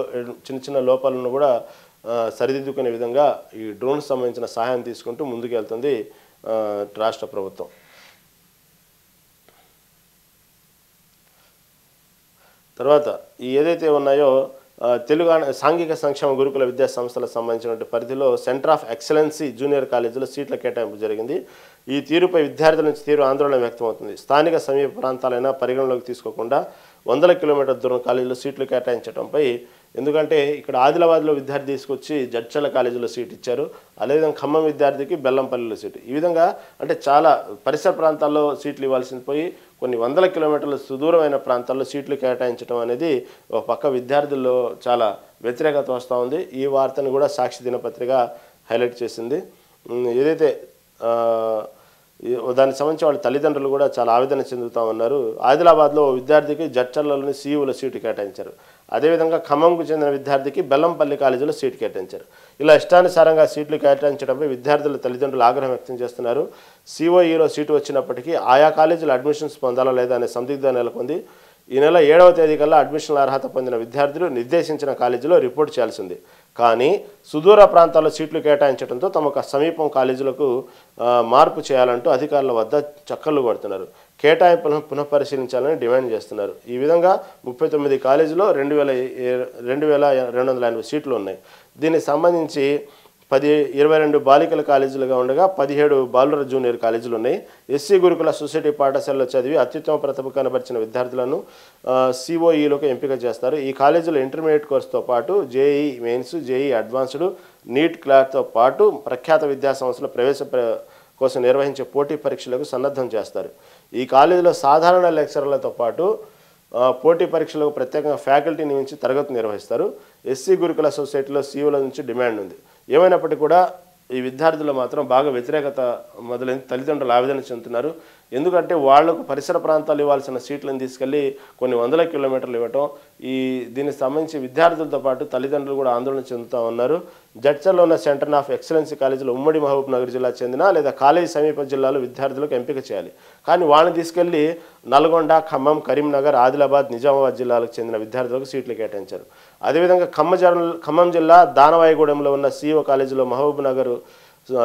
చిన్న లోపాలను కూడా సరిదిద్దుకునే విధంగా ఈ డ్రోన్ సంబంధించిన సహాయం తీసుకుంటూ ముందుకెళ్తుంది రాష్ట్ర ప్రభుత్వం. తర్వాత ఏదైతే ఉన్నాయో తెలంగాణ సాంఘిక సంక్షేమ గురుకుల విద్యా సంస్థలకు సంబంధించినటువంటి పరిధిలో సెంటర్ ఆఫ్ ఎక్సలెన్సీ జూనియర్ కాలేజీలో సీట్ల కేటాయింపు జరిగింది. ఈ తీరుపై విద్యార్థుల నుంచి తీవ్ర ఆందోళన వ్యక్తమవుతుంది. స్థానిక సమీప ప్రాంతాలైనా పరిగణలోకి తీసుకోకుండా 100 కిలోమీటర్ల దూరం కాలేజీలో సీట్లు కేటాయించడంపై, ఎందుకంటే ఇక్కడ ఆదిలాబాద్లో విద్యార్థి తీసుకొచ్చి జడ్చల కాలేజీలో సీట్ ఇచ్చారు, అదేవిధంగా ఖమ్మం విద్యార్థికి బెల్లంపల్లిలో సీటు, ఈ విధంగా అంటే చాలా పరిసర ప్రాంతాల్లో సీట్లు ఇవ్వాల్సింది పోయి కొన్ని 100 కిలోమీటర్ల సుదూరమైన ప్రాంతాల్లో సీట్లు కేటాయించడం అనేది ఒక పక్క విద్యార్థుల్లో చాలా వ్యతిరేకత వస్తూ ఉంది. ఈ వార్తను కూడా సాక్షి దినపత్రిక హైలైట్ చేసింది. ఏదైతే దానికి సంబంధించి వాళ్ళ తల్లిదండ్రులు కూడా చాలా ఆవేదన చెందుతూ ఉన్నారు. ఆదిలాబాద్లో విద్యార్థికి జడ్చర్లలోని సీఈఓలో సీటు కేటాయించారు. అదేవిధంగా ఖమ్మంకు చెందిన విద్యార్థికి బెల్లంపల్లి కాలేజీలో సీటు కేటాయించారు. ఇలా ఇష్టానుసారంగా సీట్లు కేటాయించడంపై విద్యార్థుల తల్లిదండ్రులు ఆగ్రహం వ్యక్తం చేస్తున్నారు. సిఓఈలో సీటు వచ్చినప్పటికీ ఆయా కాలేజీలు అడ్మిషన్స్ పొందాలా లేదా అనే సందిగ్ధం నెలకొంది. ఈ నెల 7వ తేదీ కల్లా అడ్మిషన్ల అర్హత పొందిన విద్యార్థులు నిర్దేశించిన కాలేజీలో రిపోర్ట్ చేయాల్సింది. కానీ సుదూర ప్రాంతాల్లో సీట్లు కేటాయించడంతో తమకు సమీపం కాలేజీలకు మార్పు చేయాలంటూ అధికారుల వద్ద చక్కర్లు కొడుతున్నారు. కేటాయింపులను పునఃపరిశీలించాలని డిమాండ్ చేస్తున్నారు. ఈ విధంగా 39 కాలేజీలో 2280 సీట్లు ఉన్నాయి. దీనికి సంబంధించి 22 బాలికల కాలేజీలుగా ఉండగా 17 బాలుర జూనియర్ కాలేజీలు ఉన్నాయి. ఎస్సీ గురుకుల సొసైటీ పాఠశాలలో చదివి అత్యుత్తమ ప్రతిభ కనబరిచిన విద్యార్థులను సిఓఈలోకి ఎంపిక చేస్తారు. ఈ కాలేజీలో ఇంటర్మీడియట్ కోర్సుతో పాటు JEE mains, JEE advanced, NEET క్లాస్తో పాటు ప్రఖ్యాత విద్యా సంస్థల ప్రవేశ కోసం నిర్వహించే పోటీ పరీక్షలకు సన్నద్ధం చేస్తారు. ఈ కాలేజీలో సాధారణ లెక్చరర్లతో పాటు పోటీ పరీక్షలకు ప్రత్యేకంగా ఫ్యాకల్టీ నియమించి తరగతులు నిర్వహిస్తారు. ఎస్సీ గురుకుల సొసైటీలో సీఈఓల నుంచి డిమాండ్ ఉంది. ఏమైనప్పటికీ కూడా ఈ విద్యార్థులు మాత్రం బాగా వ్యతిరేకత మొదలైంది. తల్లిదండ్రులు ఆవేదన చెందుతున్నారు. ఎందుకంటే వాళ్లకు పరిసర ప్రాంతాలు ఇవ్వాల్సిన సీట్లను తీసుకెళ్లి కొన్ని వందల కిలోమీటర్లు ఇవ్వటం, దీనికి సంబంధించి విద్యార్థులతో పాటు తల్లిదండ్రులు కూడా ఆందోళన చెందుతూ ఉన్నారు. జడ్చర్లో ఉన్న సెంటర్ ఆఫ్ ఎక్సలెన్సీ కాలేజీలో ఉమ్మడి మహబూబ్ నగర్ జిల్లా చెందిన లేదా కాలేజీ సమీప జిల్లాలో విద్యార్థులకు ఎంపిక చేయాలి. కానీ వాళ్ళని తీసుకెళ్లి నల్గొండ, ఖమ్మం, కరీంనగర్, ఆదిలాబాద్, నిజామాబాద్ జిల్లాలకు చెందిన విద్యార్థులకు సీట్లు కేటాయించారు. అదేవిధంగా ఖమ్మం జిల్లా దానవాయిగూడెంలో ఉన్న సిఓ కాలేజీలో మహబూబ్ నగర్,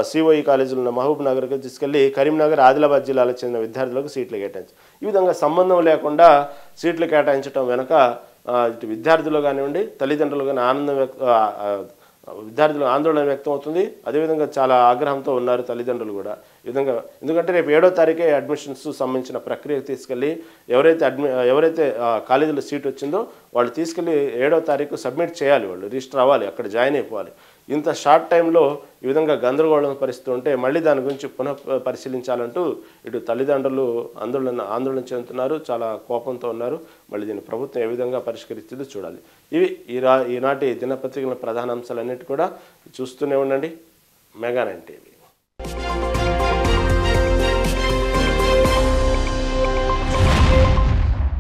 సిఓఈ కాలేజీలో ఉన్న మహబూబ్ నగర్కి తీసుకెళ్లి కరీంనగర్, ఆదిలాబాద్ జిల్లాలకు చెందిన విద్యార్థులకు సీట్లు కేటాయించారు. ఈ విధంగా సంబంధం లేకుండా సీట్లు కేటాయించడం వెనుక ఇటు విద్యార్థులు కానివ్వండి, తల్లిదండ్రులు కానీ విద్యార్థులు ఆందోళన వ్యక్తం అవుతుంది. అదేవిధంగా చాలా ఆగ్రహంతో ఉన్నారు తల్లిదండ్రులు కూడా. ఈ విధంగా ఎందుకంటే రేపు 7వ తారీఖే అడ్మిషన్స్ సంబంధించిన ప్రక్రియకు తీసుకెళ్ళి ఎవరైతే కాలేజీలో సీట్ వచ్చిందో వాళ్ళు తీసుకెళ్ళి 7వ తారీఖు సబ్మిట్ చేయాలి. వాళ్ళు రిజిస్టర్ అవ్వాలి, అక్కడ జాయిన్ అయిపోవాలి. ఇంత షార్ట్ టైంలో ఈ విధంగా గందరగోళం పరిస్థితి ఉంటే మళ్ళీ దాని గురించి పరిశీలించాలంటూ ఇటు తల్లిదండ్రులు ఆందోళన చెందుతున్నారు, చాలా కోపంతో ఉన్నారు. మళ్ళీ దీన్ని ప్రభుత్వం ఏ విధంగా పరిష్కరిస్తుందో చూడాలి. ఇవి ఈనాటి దినపత్రికల ప్రధాన అంశాలన్నిటి కూడా చూస్తూనే ఉండండి. Mega 9 TV.